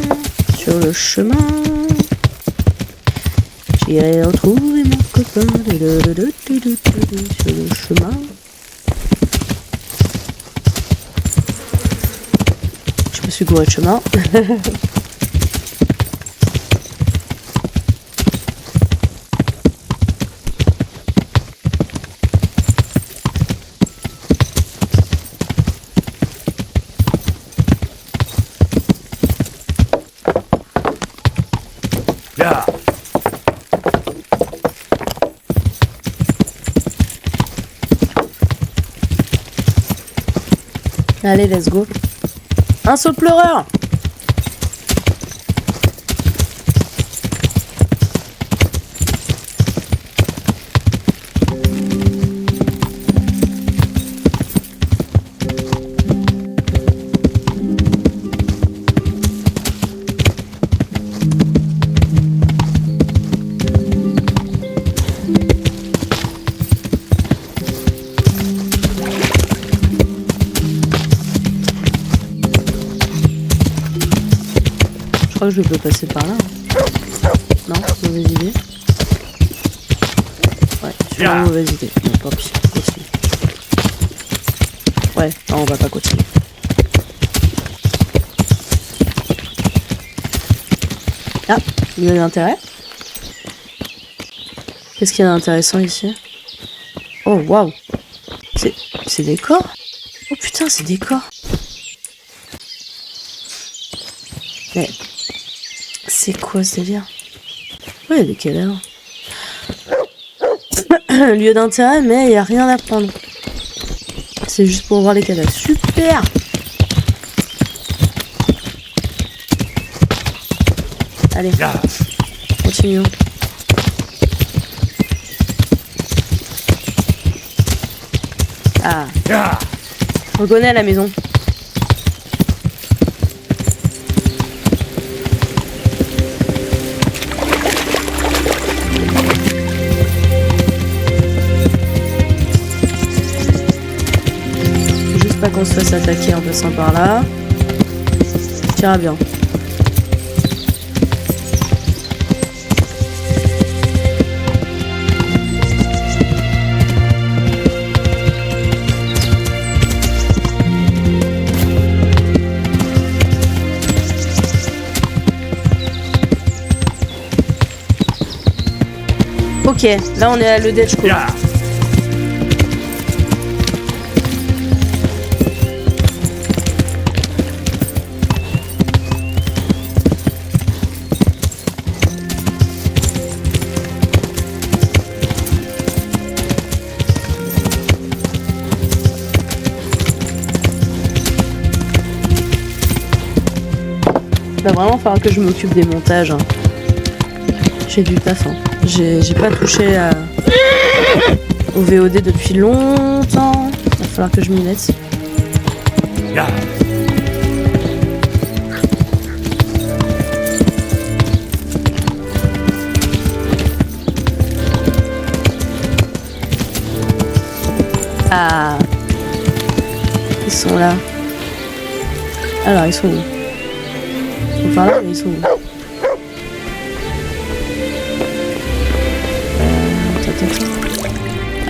[SPEAKER 1] j'irai retrouver mon copain. Sur le chemin. Je me suis gouré de chemin. Allez, let's go. Un saut de pleureur. crois que je peux passer par là. Non, mauvaise idée. Ouais, c'est une mauvaise idée. Non, tant pis, continue. Ouais, non, on va pas continuer. Ah, il y a d'intérêt. Qu'est-ce qu'il y a d'intéressant ici? Oh, waouh. C'est des corps? Oh putain, c'est des corps. Mais... c'est quoi ce délire? Ouais, il y a des cadavres. Lieu d'intérêt, mais il n'y a rien à prendre. C'est juste pour voir les cadavres. Super! Allez, continuons. Ah, je reconnais la maison. Juste pas qu'on se fasse attaquer en passant par là. Ça ira bien. Ok, là on est à l'Edge Cove. Il va vraiment falloir que je m'occupe des montages. Hein. J'ai du taf. Hein. J'ai pas touché au VOD depuis longtemps. Il va falloir que je m'y mette. Ah, ils sont là. Alors, ils sont où? Ils sont par là, mais ils sont où?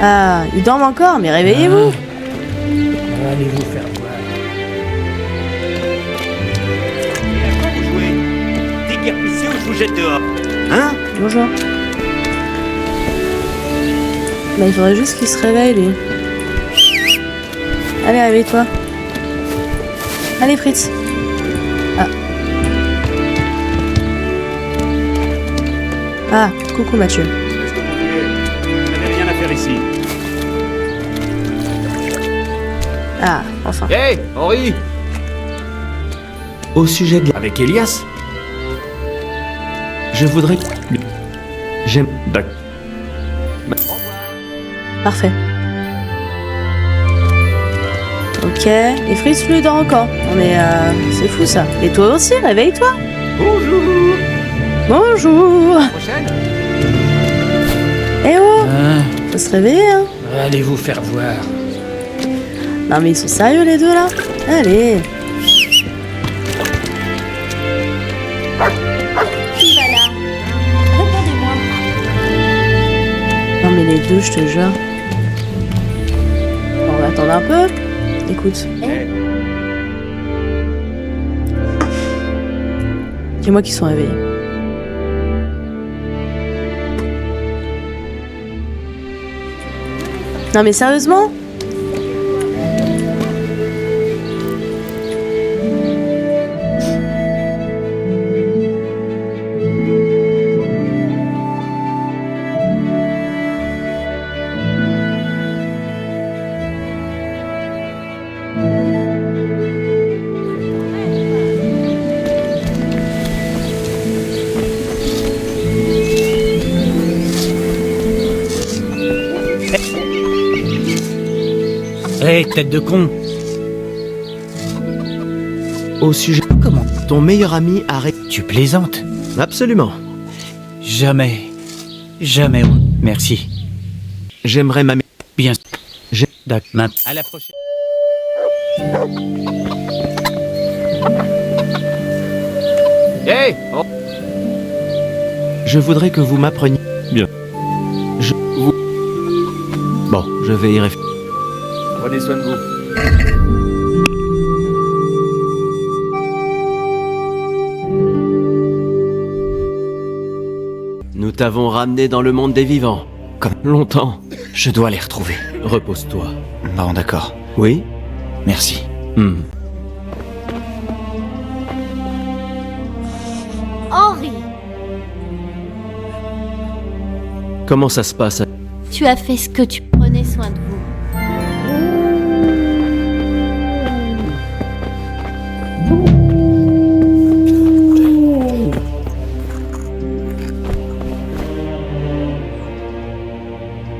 [SPEAKER 1] Ah, ils dorment encore, mais réveillez-vous.
[SPEAKER 7] Allez vous faire voir.
[SPEAKER 2] Quand vous jouez, déguerpissez ou je vous jette dehors. Hein?
[SPEAKER 1] Bonjour. Bah, il faudrait juste qu'il se réveille, lui. Allez, réveille-toi. Allez, Fritz. Ah. Ah, coucou Mathieu.
[SPEAKER 5] Qu'est-ce que vous voulez? Vous n'avez rien à faire ici.
[SPEAKER 1] Ah, enfin.
[SPEAKER 6] Hé, Henri!
[SPEAKER 2] Au sujet de la...
[SPEAKER 6] Avec Elias?
[SPEAKER 2] Je voudrais... J'aime...
[SPEAKER 5] D'accord.
[SPEAKER 1] Parfait. Ok. Et Fritz, lui, dort encore. Non mais, c'est fou, ça. Et toi aussi, réveille-toi.
[SPEAKER 6] Bonjour!
[SPEAKER 1] Bonjour.
[SPEAKER 6] Prochaine?
[SPEAKER 1] Eh oh, faut se réveiller, hein.
[SPEAKER 7] Allez vous faire voir.
[SPEAKER 1] Non mais ils sont sérieux, les deux, là. Allez.
[SPEAKER 8] Qui va là? Répondez-moi.
[SPEAKER 1] Non mais les deux, je te jure. Bon, on va attendre un peu. Écoute. C'est moi qui sont réveillés. Non mais sérieusement?
[SPEAKER 7] Hé, tête de con.
[SPEAKER 2] Au sujet...
[SPEAKER 7] Comment?
[SPEAKER 2] Ton meilleur ami a...
[SPEAKER 7] Tu plaisantes?
[SPEAKER 2] Absolument.
[SPEAKER 7] Jamais. Jamais. Merci.
[SPEAKER 2] J'aimerais m'amuser.
[SPEAKER 7] Bien.
[SPEAKER 2] J'ai...
[SPEAKER 7] D'accord. À la prochaine.
[SPEAKER 6] Hé,
[SPEAKER 2] Je voudrais que vous m'appreniez...
[SPEAKER 5] Bien.
[SPEAKER 2] Bon, je vais y réfléchir.
[SPEAKER 3] Prenez soin de vous.
[SPEAKER 2] Nous t'avons ramené dans le monde des vivants. Comme longtemps.
[SPEAKER 7] Je dois les retrouver.
[SPEAKER 2] Repose-toi.
[SPEAKER 7] Bon, d'accord.
[SPEAKER 2] Oui?
[SPEAKER 7] Merci.
[SPEAKER 8] Henri,
[SPEAKER 2] Comment ça se passe?
[SPEAKER 8] tu as fait ce que tu prenais soin de vous.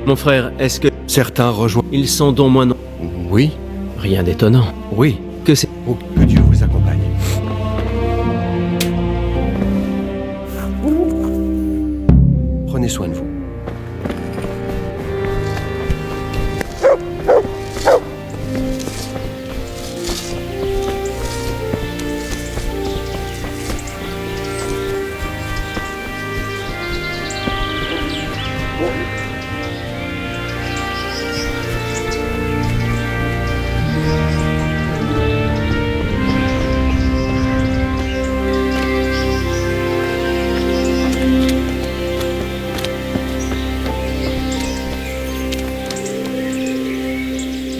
[SPEAKER 2] Mon frère, est-ce que...
[SPEAKER 6] Certains rejoignent.
[SPEAKER 2] Ils sont dont moi non?
[SPEAKER 6] Oui,
[SPEAKER 2] Rien d'étonnant.
[SPEAKER 6] oui.
[SPEAKER 2] Que c'est...
[SPEAKER 6] Oh, que Dieu vous accompagne. Prenez soin de vous.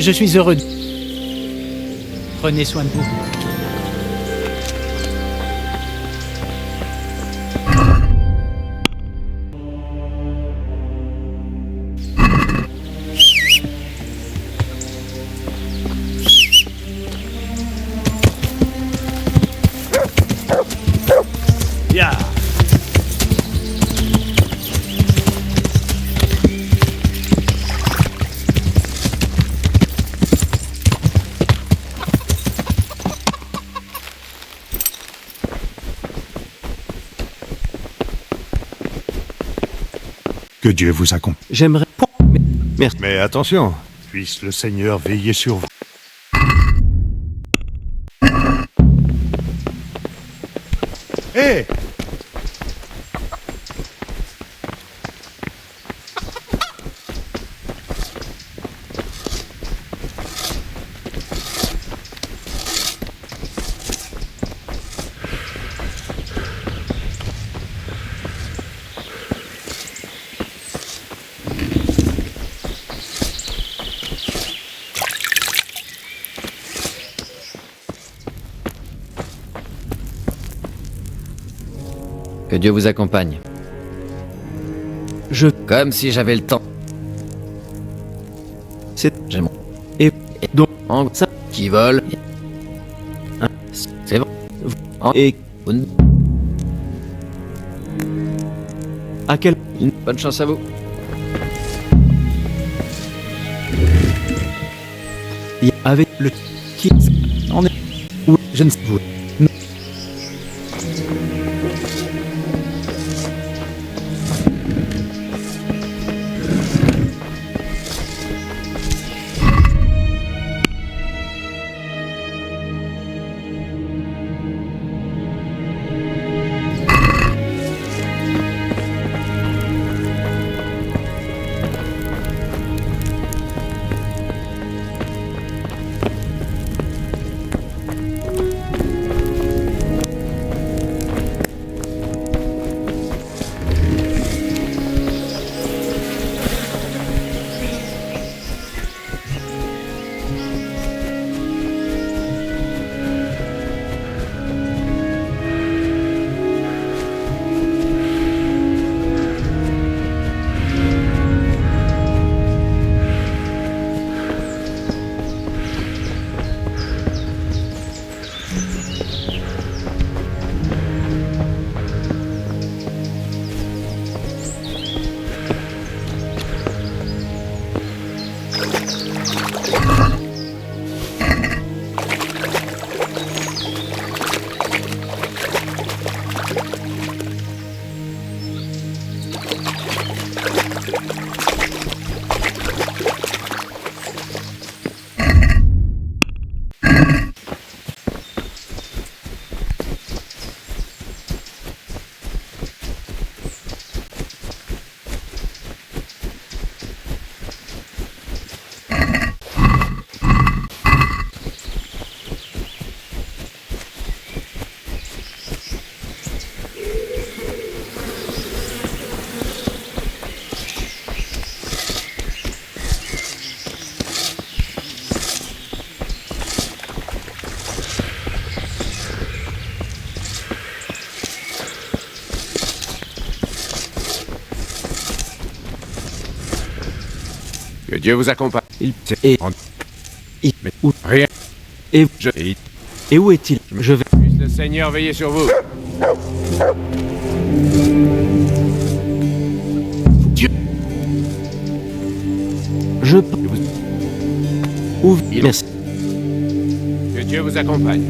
[SPEAKER 7] Je suis heureux. Prenez soin de vous.
[SPEAKER 9] Que Dieu vous accompagne.
[SPEAKER 2] J'aimerais... Merci.
[SPEAKER 9] Mais attention, puisse le Seigneur veiller sur vous. Hé!
[SPEAKER 3] Que Dieu vous accompagne. Comme si j'avais le temps.
[SPEAKER 2] C'est...
[SPEAKER 3] J'aime.
[SPEAKER 2] Et donc...
[SPEAKER 3] En
[SPEAKER 2] Ça...
[SPEAKER 3] qui vole. C'est bon.
[SPEAKER 2] Et...
[SPEAKER 3] Une
[SPEAKER 2] À quel...
[SPEAKER 3] bonne chance à vous.
[SPEAKER 2] Avec le... Qui...
[SPEAKER 7] En est... Ou je ne sais vous.
[SPEAKER 4] Dieu vous accompagne.
[SPEAKER 2] Et
[SPEAKER 4] Mais rien.
[SPEAKER 2] et
[SPEAKER 4] Je...
[SPEAKER 2] et où est-il? Je vais.
[SPEAKER 4] Puisse le Seigneur veiller sur vous.
[SPEAKER 2] Dieu. Je ouvre. Merci.
[SPEAKER 4] Que Dieu vous accompagne.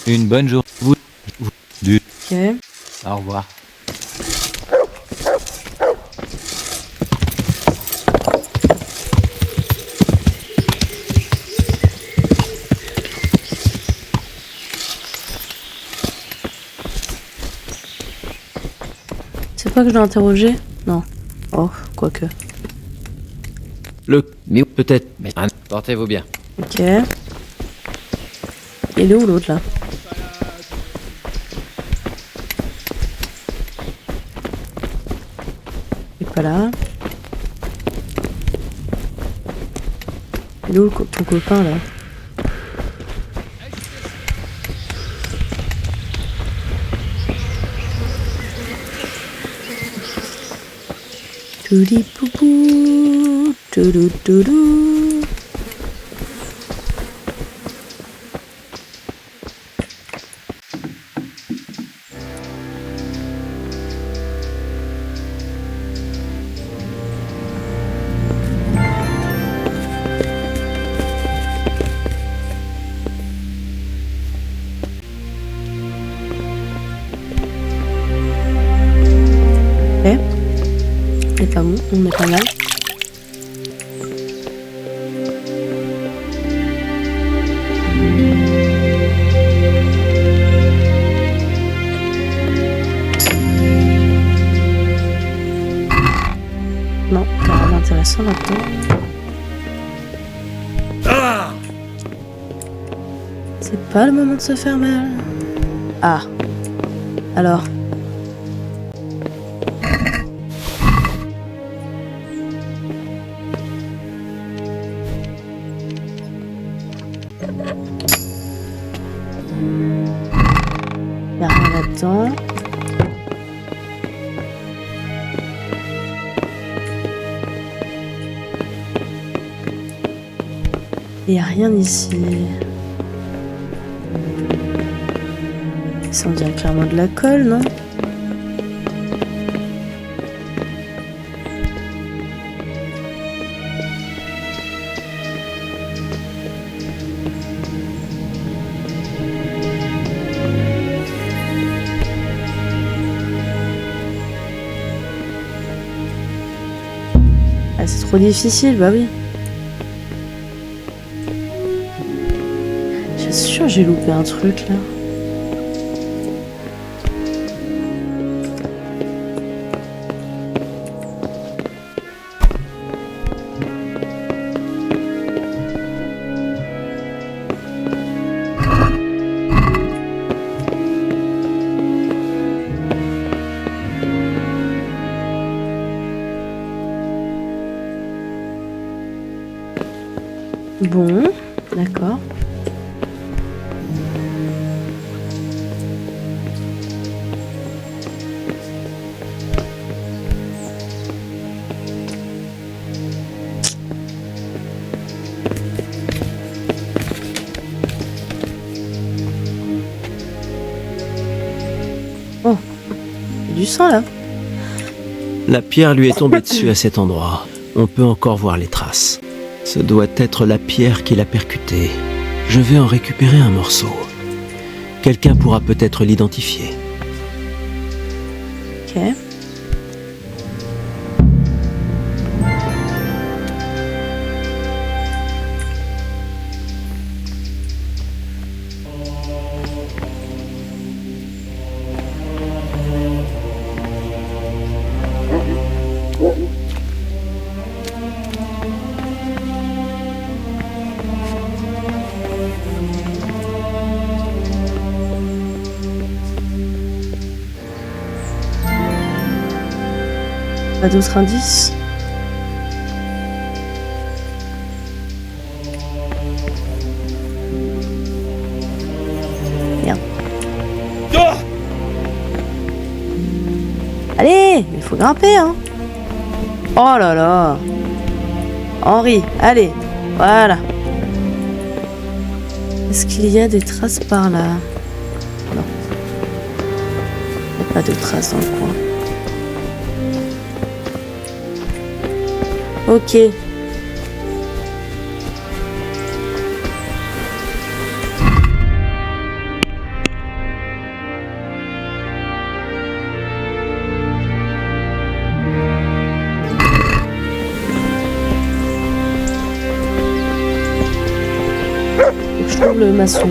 [SPEAKER 7] Une bonne journée. Vous.
[SPEAKER 1] Ok.
[SPEAKER 7] Au revoir.
[SPEAKER 1] C'est pas que je dois interroger? Non. Oh, quoique.
[SPEAKER 2] Le. Mais peut-être.
[SPEAKER 3] Mais portez-vous bien.
[SPEAKER 1] Ok. Il est où l'autre là? Il est pas là. Il est où ton copain là? Toudi poupou, toudou toudou. C'est pas bon, on est pas mal. Non, pas vraiment intéressant maintenant. C'est pas le moment de se faire mal. Ah. Alors. Y'a rien là-dedans. Y'a rien ici. Ça on dirait clairement de la colle, non? Ah, c'est trop difficile, bah oui. Je suis sûre que j'ai loupé un truc là. Bon, d'accord. du sang là.
[SPEAKER 2] La pierre lui est tombée dessus à cet endroit. On peut encore voir les traces. Ce doit être la pierre qui l'a percuté. Je vais en récupérer un morceau. Quelqu'un pourra peut-être l'identifier.
[SPEAKER 1] Ok. Pas d'autres indices? Merde. Allez, il faut grimper, hein. Oh là là. Henri, allez, voilà. Est-ce qu'il y a des traces par là? Non. Il n'y a pas de traces dans le coin. Ok. Je trouve le maçon.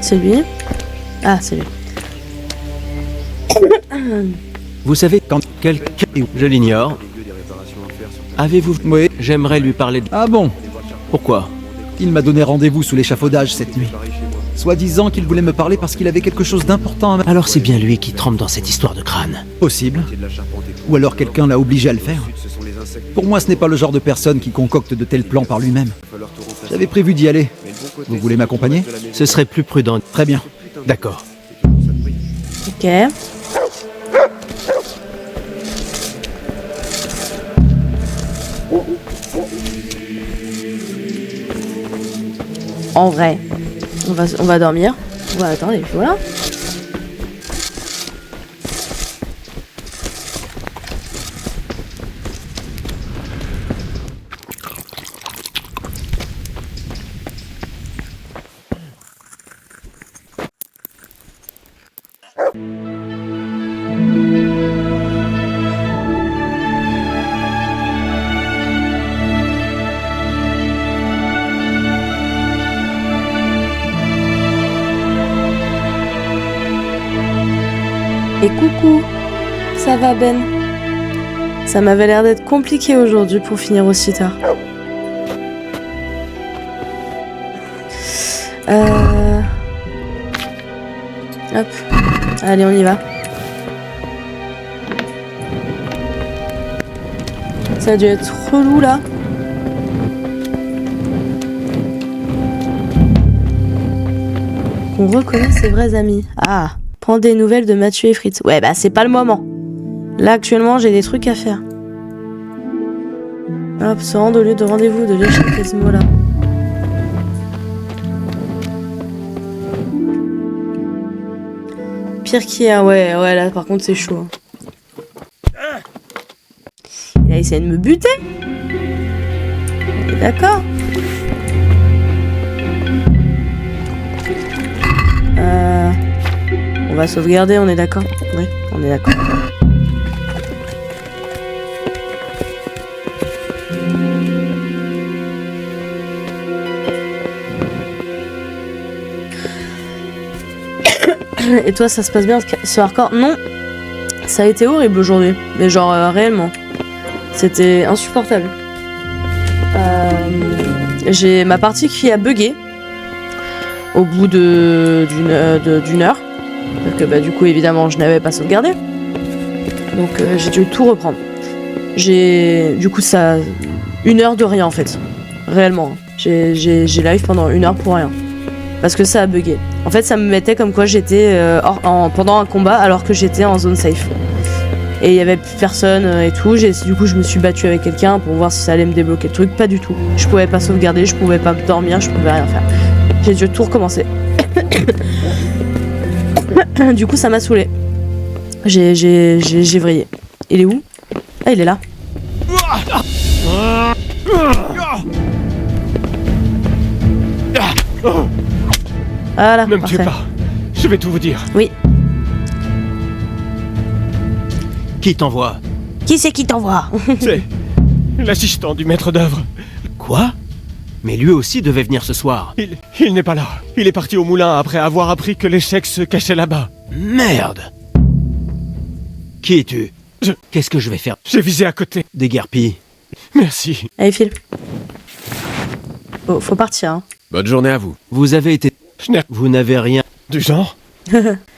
[SPEAKER 1] C'est lui? Ah, c'est lui.
[SPEAKER 2] Vous savez, quand quelqu'un... Je l'ignore. Avez-vous...
[SPEAKER 10] Oui.
[SPEAKER 2] J'aimerais lui parler de...
[SPEAKER 10] Ah bon?
[SPEAKER 2] Pourquoi?
[SPEAKER 10] Il m'a donné rendez-vous sous l'échafaudage cette nuit. Soi-disant qu'il voulait me parler parce qu'il avait quelque chose d'important à...
[SPEAKER 2] Alors c'est bien lui qui trempe dans cette histoire de crâne.
[SPEAKER 10] Possible. Ou alors quelqu'un l'a obligé à le faire. Pour moi, ce n'est pas le genre de personne qui concocte de tels plans par lui-même. J'avais prévu d'y aller. Vous voulez m'accompagner?
[SPEAKER 2] Ce serait plus prudent.
[SPEAKER 10] Très bien.
[SPEAKER 2] D'accord.
[SPEAKER 1] Ok. En vrai, on va dormir. On va attendre et puis voilà. Et coucou, ça va Ben? Ça m'avait l'air d'être compliqué aujourd'hui pour finir aussi tard. Hop, allez on y va. Ça a dû être relou là. Qu'on reconnaît ses vrais amis. Ah, prends des nouvelles de Mathieu et Fritz. Ouais, bah c'est pas le moment. Là actuellement j'ai des trucs à faire. Hop, se rendre au lieu de rendez-vous de l'échec Quasimo là. Pire qui a, ouais, là par contre c'est chaud. Il a essayé de me buter. On est d'accord. On va sauvegarder, on est d'accord? Oui, on est d'accord. Et toi, ça se passe bien ce hardcore? Non, ça a été horrible aujourd'hui, mais genre réellement, c'était insupportable. J'ai ma partie qui a bugué au bout d'une heure, parce que bah du coup évidemment je n'avais pas sauvegardé, donc j'ai dû tout reprendre. Du coup ça 1 heure de rien en fait, réellement. J'ai live pendant 1 heure pour rien. Parce que ça a bugué. En fait, ça me mettait comme quoi j'étais pendant un combat alors que j'étais en zone safe. Et il y avait plus personne et tout. Du coup, je me suis battue avec quelqu'un pour voir si ça allait me débloquer le truc. Pas du tout. Je pouvais pas sauvegarder, je pouvais pas dormir, je pouvais rien faire. J'ai dû tout recommencer. Du coup, ça m'a saoulé. J'ai vrillé. Il est où? Ah, il est là. Voilà,
[SPEAKER 5] Ne me tuez
[SPEAKER 1] parfait.
[SPEAKER 5] pas. Je vais tout vous dire.
[SPEAKER 1] Oui.
[SPEAKER 2] Qui t'envoie?
[SPEAKER 1] Qui c'est qui t'envoie?
[SPEAKER 5] C'est l'assistant du maître d'œuvre.
[SPEAKER 2] Quoi? Mais lui aussi devait venir ce soir.
[SPEAKER 5] Il n'est pas là. Il est parti au moulin après avoir appris que l'échec se cachait là-bas.
[SPEAKER 2] Merde! Qui es-tu? Qu'est-ce que je vais faire?
[SPEAKER 5] J'ai visé à côté.
[SPEAKER 2] Déguerpis.
[SPEAKER 5] Merci.
[SPEAKER 1] Allez, file. Oh, faut partir, hein.
[SPEAKER 6] Bonne journée à vous.
[SPEAKER 2] Vous avez été...
[SPEAKER 5] Je n'ai
[SPEAKER 2] Vous n'avez rien...
[SPEAKER 5] du genre.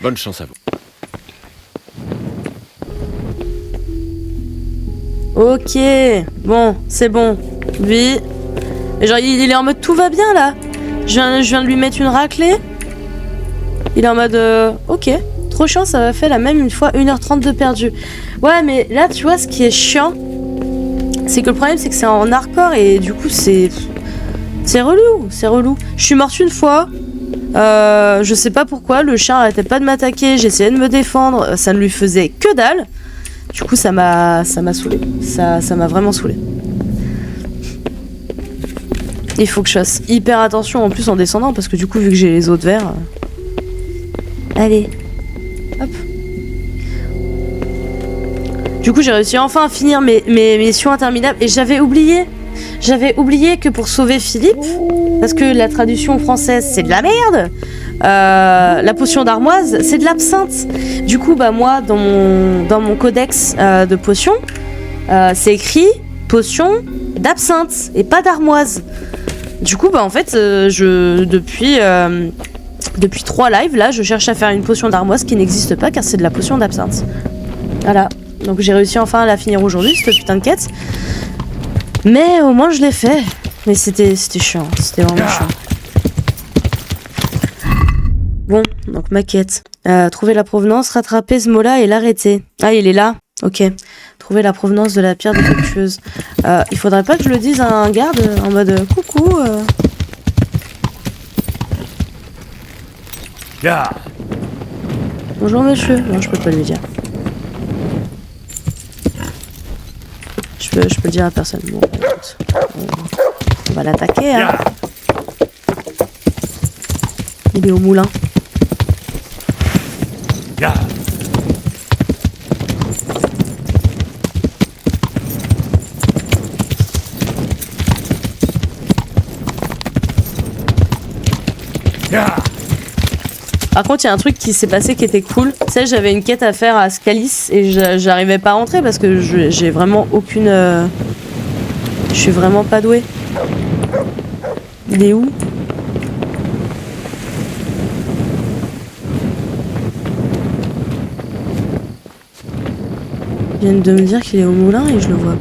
[SPEAKER 6] Bonne chance à vous.
[SPEAKER 1] Ok. Bon, c'est bon. Lui... Genre, il est en mode tout va bien, là. Je viens de lui mettre une raclée. Il est en mode... ok. Trop chiant, ça m'a fait la même une fois 1h30 de perdu. Ouais, mais là, tu vois, ce qui est chiant, c'est que le problème, c'est que c'est en hardcore et du coup, c'est relou, c'est relou. Je suis morte une fois. Je sais pas pourquoi, le chien arrêtait pas de m'attaquer, j'essayais de me défendre, ça ne lui faisait que dalle. Du coup, ça m'a saoulé. Ça m'a vraiment saoulé. Il faut que je fasse hyper attention en plus en descendant parce que du coup, vu que j'ai les os de verre... Allez. Hop. Du coup, j'ai réussi enfin à finir mes missions interminables et j'avais oublié que pour sauver Philippe, parce que la traduction française c'est de la merde, la potion d'armoise c'est de l'absinthe. Du coup, bah moi dans mon codex de potions, c'est écrit potion d'absinthe et pas d'armoise. Du coup, bah en fait, depuis 3 lives là, je cherche à faire une potion d'armoise qui n'existe pas car c'est de la potion d'absinthe. Voilà. Donc j'ai réussi enfin à la finir aujourd'hui, cette putain de quête. Mais au moins je l'ai fait. Mais c'était chiant, c'était vraiment chiant. Bon, donc ma quête. Trouver la provenance, rattraper Zmola et l'arrêter. Ah, il est là. Ok. Trouver la provenance de la pierre défectueuse. Il faudrait pas que je le dise à un garde en mode coucou. Bonjour monsieur. Non, je peux pas lui dire. Je peux le dire à personne. Bon, écoute, on va l'attaquer, hein. Il est au moulin. Par contre, il y a un truc qui s'est passé qui était cool. Tu sais, j'avais une quête à faire à Scalis et j'arrivais pas à rentrer parce que j'ai vraiment aucune... Je suis vraiment pas douée. Il est où? Ils viennent de me dire qu'il est au moulin et je le vois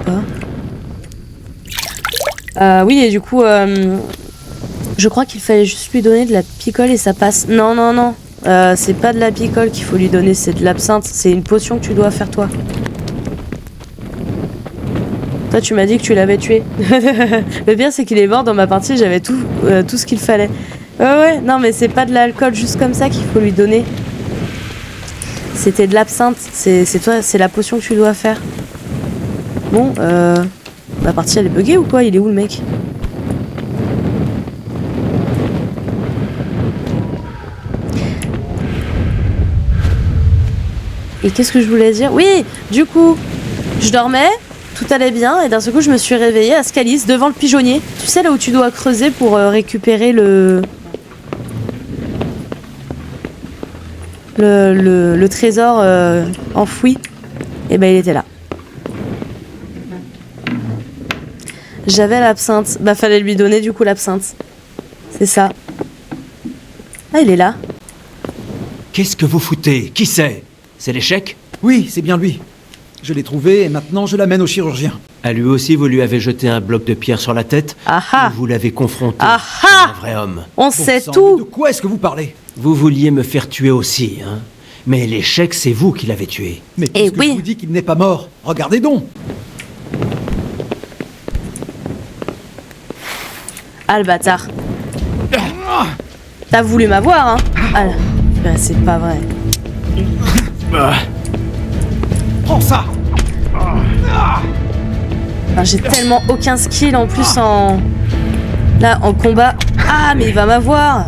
[SPEAKER 1] pas. Oui, et du coup... je crois qu'il fallait juste lui donner de la picole et ça passe. Non, non, non. C'est pas de la picole qu'il faut lui donner, c'est de l'absinthe. C'est une potion que tu dois faire toi. Toi, tu m'as dit que tu l'avais tué. Le pire, c'est qu'il est mort dans ma partie, j'avais tout ce qu'il fallait. Ouais, non, mais c'est pas de l'alcool juste comme ça qu'il faut lui donner. C'était de l'absinthe. C'est toi, c'est la potion que tu dois faire. Bon, ma partie, elle est buggée ou quoi? Il est où le mec? Et qu'est-ce que je voulais dire? Oui, du coup, je dormais, tout allait bien, et d'un seul coup, je me suis réveillée à Scalis, devant le pigeonnier. Tu sais, là où tu dois creuser pour récupérer le trésor enfoui. Et ben, il était là. J'avais l'absinthe. Bah, fallait lui donner, du coup, l'absinthe. C'est ça. Ah, il est là.
[SPEAKER 2] Qu'est-ce que vous foutez? Qui c'est? C'est l'échec?
[SPEAKER 10] Oui, c'est bien lui. Je l'ai trouvé et maintenant je l'amène au chirurgien.
[SPEAKER 2] À lui aussi, vous lui avez jeté un bloc de pierre sur la tête?
[SPEAKER 1] Ah
[SPEAKER 2] Ou vous l'avez confronté
[SPEAKER 1] ah
[SPEAKER 2] comme un vrai homme?
[SPEAKER 1] On sait
[SPEAKER 10] Bon sang,
[SPEAKER 1] tout.
[SPEAKER 10] de quoi est-ce que vous parlez?
[SPEAKER 2] Vous vouliez me faire tuer aussi, hein? Mais l'échec, c'est vous qui l'avez tué.
[SPEAKER 10] Mais puisque je vous dis qu'il n'est pas mort, regardez donc.
[SPEAKER 1] Ah, le bâtard. T'as voulu m'avoir, hein? Ah là. Ben, c'est pas vrai.
[SPEAKER 10] Prends ça.
[SPEAKER 1] Enfin, j'ai tellement aucun skill en plus en... Là, en combat. Ah, mais il va m'avoir.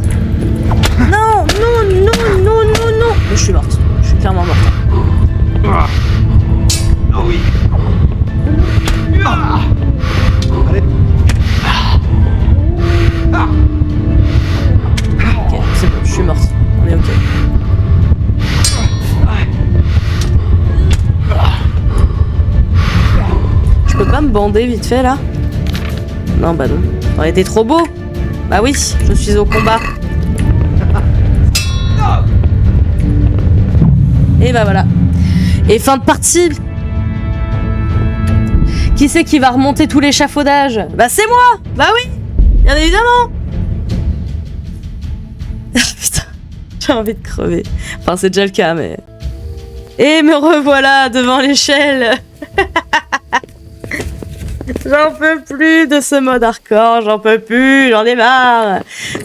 [SPEAKER 1] Non, non, non, non, non, non. Mais je suis morte. Je suis clairement morte.
[SPEAKER 10] Oh oui. Allez.
[SPEAKER 1] Ok, c'est bon, je suis morte. On est ok. Je peux pas me bander vite fait là? Non, bah non. Ça aurait été trop beau. Bah oui, je suis au combat. Et bah voilà. Et fin de partie. Qui c'est qui va remonter tout l'échafaudage? Bah c'est moi. Bah oui, bien évidemment. Putain, j'ai envie de crever. Enfin, c'est déjà le cas, mais... Et me revoilà devant l'échelle. J'en peux plus de ce mode hardcore, j'en peux plus, j'en ai marre.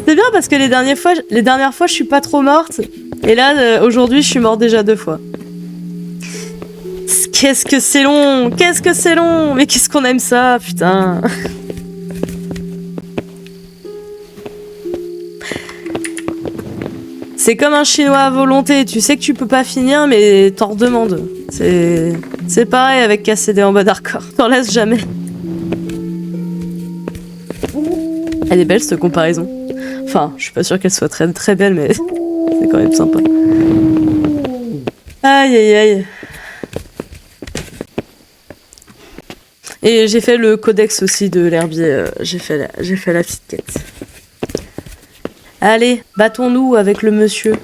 [SPEAKER 1] C'est bien parce que les dernières fois, je suis pas trop morte. Et là, aujourd'hui, je suis morte déjà 2 fois. Qu'est-ce que c'est long! Qu'est-ce que c'est long! Mais qu'est-ce qu'on aime ça, putain! C'est comme un chinois à volonté, tu sais que tu peux pas finir, mais t'en redemandes. C'est pareil avec KCD en mode hardcore, t'en laisses jamais. Elle est belle cette comparaison. Enfin, je suis pas sûre qu'elle soit très très belle, mais c'est quand même sympa. Aïe aïe aïe. Et j'ai fait le codex aussi de l'herbier, j'ai fait la petite quête. Allez, battons-nous avec le monsieur.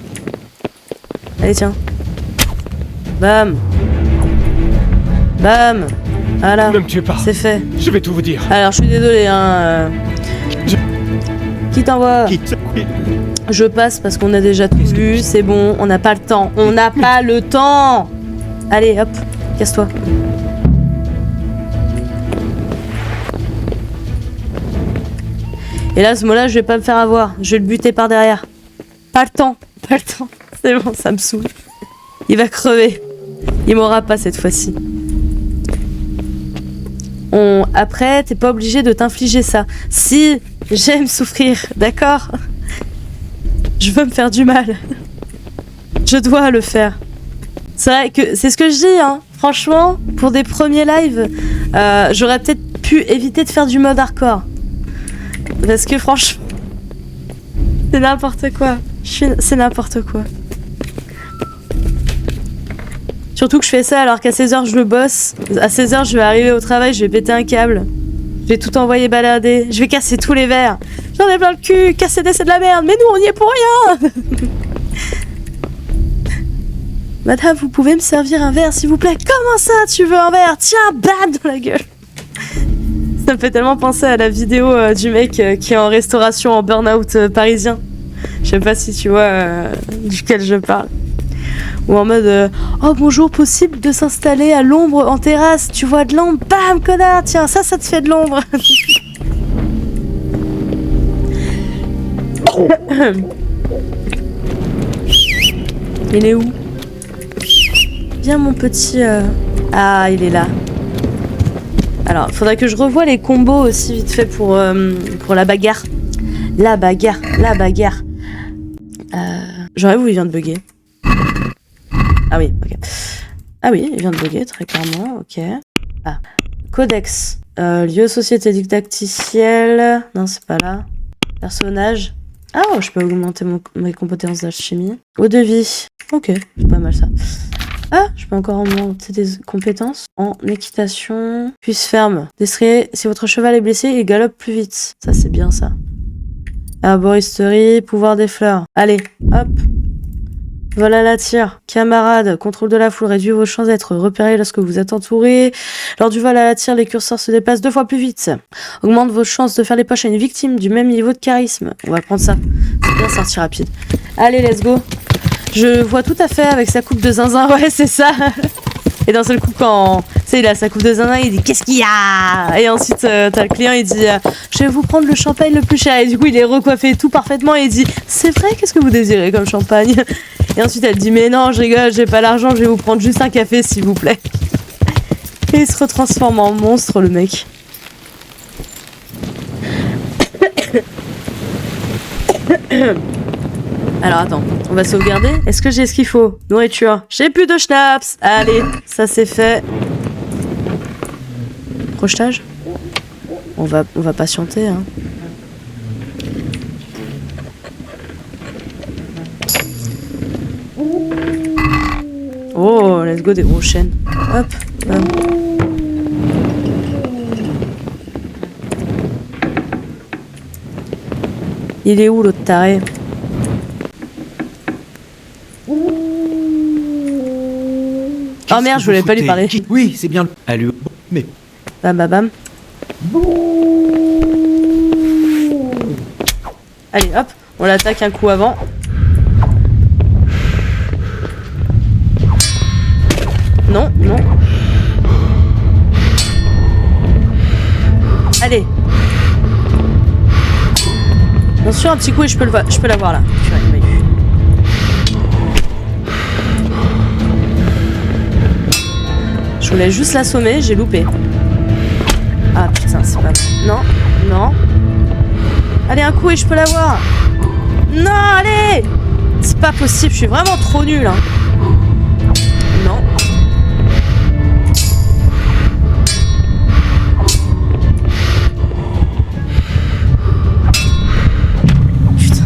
[SPEAKER 1] Allez, tiens. Bam. Bam. Voilà.
[SPEAKER 5] Ne me tuez pas.
[SPEAKER 1] C'est fait.
[SPEAKER 5] Je vais tout vous dire.
[SPEAKER 1] Alors, je suis désolée, hein. Qui t'envoie? Je passe parce qu'on a déjà tout vu, c'est bon, on n'a pas le temps. On n'a pas le temps. Allez, hop, casse-toi. Et là, à ce moment-là, je vais pas me faire avoir. Je vais le buter par derrière. Pas le temps. Pas le temps. C'est bon, ça me saoule. Il va crever. Il m'aura pas cette fois-ci. Après, t'es pas obligé de t'infliger ça. Si, j'aime souffrir, d'accord? Je veux me faire du mal. Je dois le faire. C'est vrai que c'est ce que je dis, hein. Franchement, pour des premiers lives, j'aurais peut-être pu éviter de faire du mode hardcore. Parce que franchement, c'est n'importe quoi. C'est n'importe quoi. Surtout que je fais ça alors qu'à 16h je le bosse. À 16h je vais arriver au travail, je vais péter un câble. Je vais tout envoyer balader. Je vais casser tous les verres. J'en ai plein le cul. Casser des c'est de la merde. Mais nous on y est pour rien. Madame, vous pouvez me servir un verre s'il vous plaît? Comment ça tu veux un verre? Tiens, bam dans la gueule. Ça me fait tellement penser à la vidéo du mec qui est en restauration en burn-out parisien. Je sais pas si tu vois duquel je parle. Ou en mode oh bonjour, possible de s'installer à l'ombre en terrasse, tu vois de l'ombre, bam connard, tiens ça te fait de l'ombre. Il est où? Viens mon petit... Ah il est là. Alors faudrait que je revoie les combos aussi vite fait pour la bagarre. La bagarre. J'aurais voulu il vient de bugger. Ah oui, ok. Ah oui, il vient de bugger, très clairement, ok. Ah. Codex. Lieu, société didacticielle. Non, c'est pas là. Personnage. Ah, oh, je peux augmenter mes compétences d'alchimie. Eau de vie. Ok, c'est pas mal ça. Ah, je peux encore augmenter des compétences en équitation. Puce ferme. Destrier. Si votre cheval est blessé, il galope plus vite. Ça, c'est bien ça. Arboristerie, pouvoir des fleurs. Allez, hop. Vol à la tire. Camarade, contrôle de la foule, réduit vos chances d'être repéré lorsque vous êtes entouré. Lors du vol à la tire, les curseurs se déplacent 2 fois plus vite. Augmente vos chances de faire les poches à une victime du même niveau de charisme. On va prendre ça. C'est bien sorti rapide. Allez, let's go. Je vois tout à fait avec sa coupe de zinzin, ouais, c'est ça. Et d'un seul coup, quand tu sais, il a sa coupe de zinzin, il dit qu'est-ce qu'il y a? Et ensuite, t'as le client, il dit je vais vous prendre le champagne le plus cher. Et du coup, il est recoiffé tout parfaitement et il dit c'est vrai, qu'est-ce que vous désirez comme champagne? Et ensuite, elle dit mais non, je rigole, j'ai pas l'argent, je vais vous prendre juste un café s'il vous plaît. Et il se retransforme en monstre, le mec. Alors attends, on va sauvegarder. Est-ce que j'ai ce qu'il faut? Nourriture. J'ai plus de schnapps. Allez, ça c'est fait. Projetage. On va patienter, hein. Oh, let's go, des gros chênes. Hop, bam. Il est où l'autre taré? Oh merde, je voulais pas lui parler.
[SPEAKER 10] Oui, c'est bien le...
[SPEAKER 7] Allô?
[SPEAKER 10] Mais...
[SPEAKER 1] Bam bam bam. Allez hop, on l'attaque un coup avant. Non, non. Allez. Bien sûr, un petit coup et je peux l'avoir là. Purée, il m'a eu. Je voulais juste l'assommer, j'ai loupé. Ah putain, c'est pas bon. Non, non. Allez, un coup et je peux l'avoir. Non, allez. C'est pas possible, je suis vraiment trop nulle, hein. Non. Putain.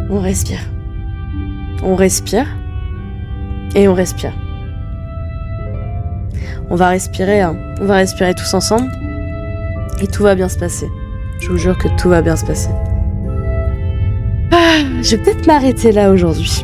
[SPEAKER 1] On respire. On respire. Et on respire. On va respirer, hein. On va respirer tous ensemble. Et tout va bien se passer. Je vous jure que tout va bien se passer. Je vais peut-être m'arrêter là aujourd'hui.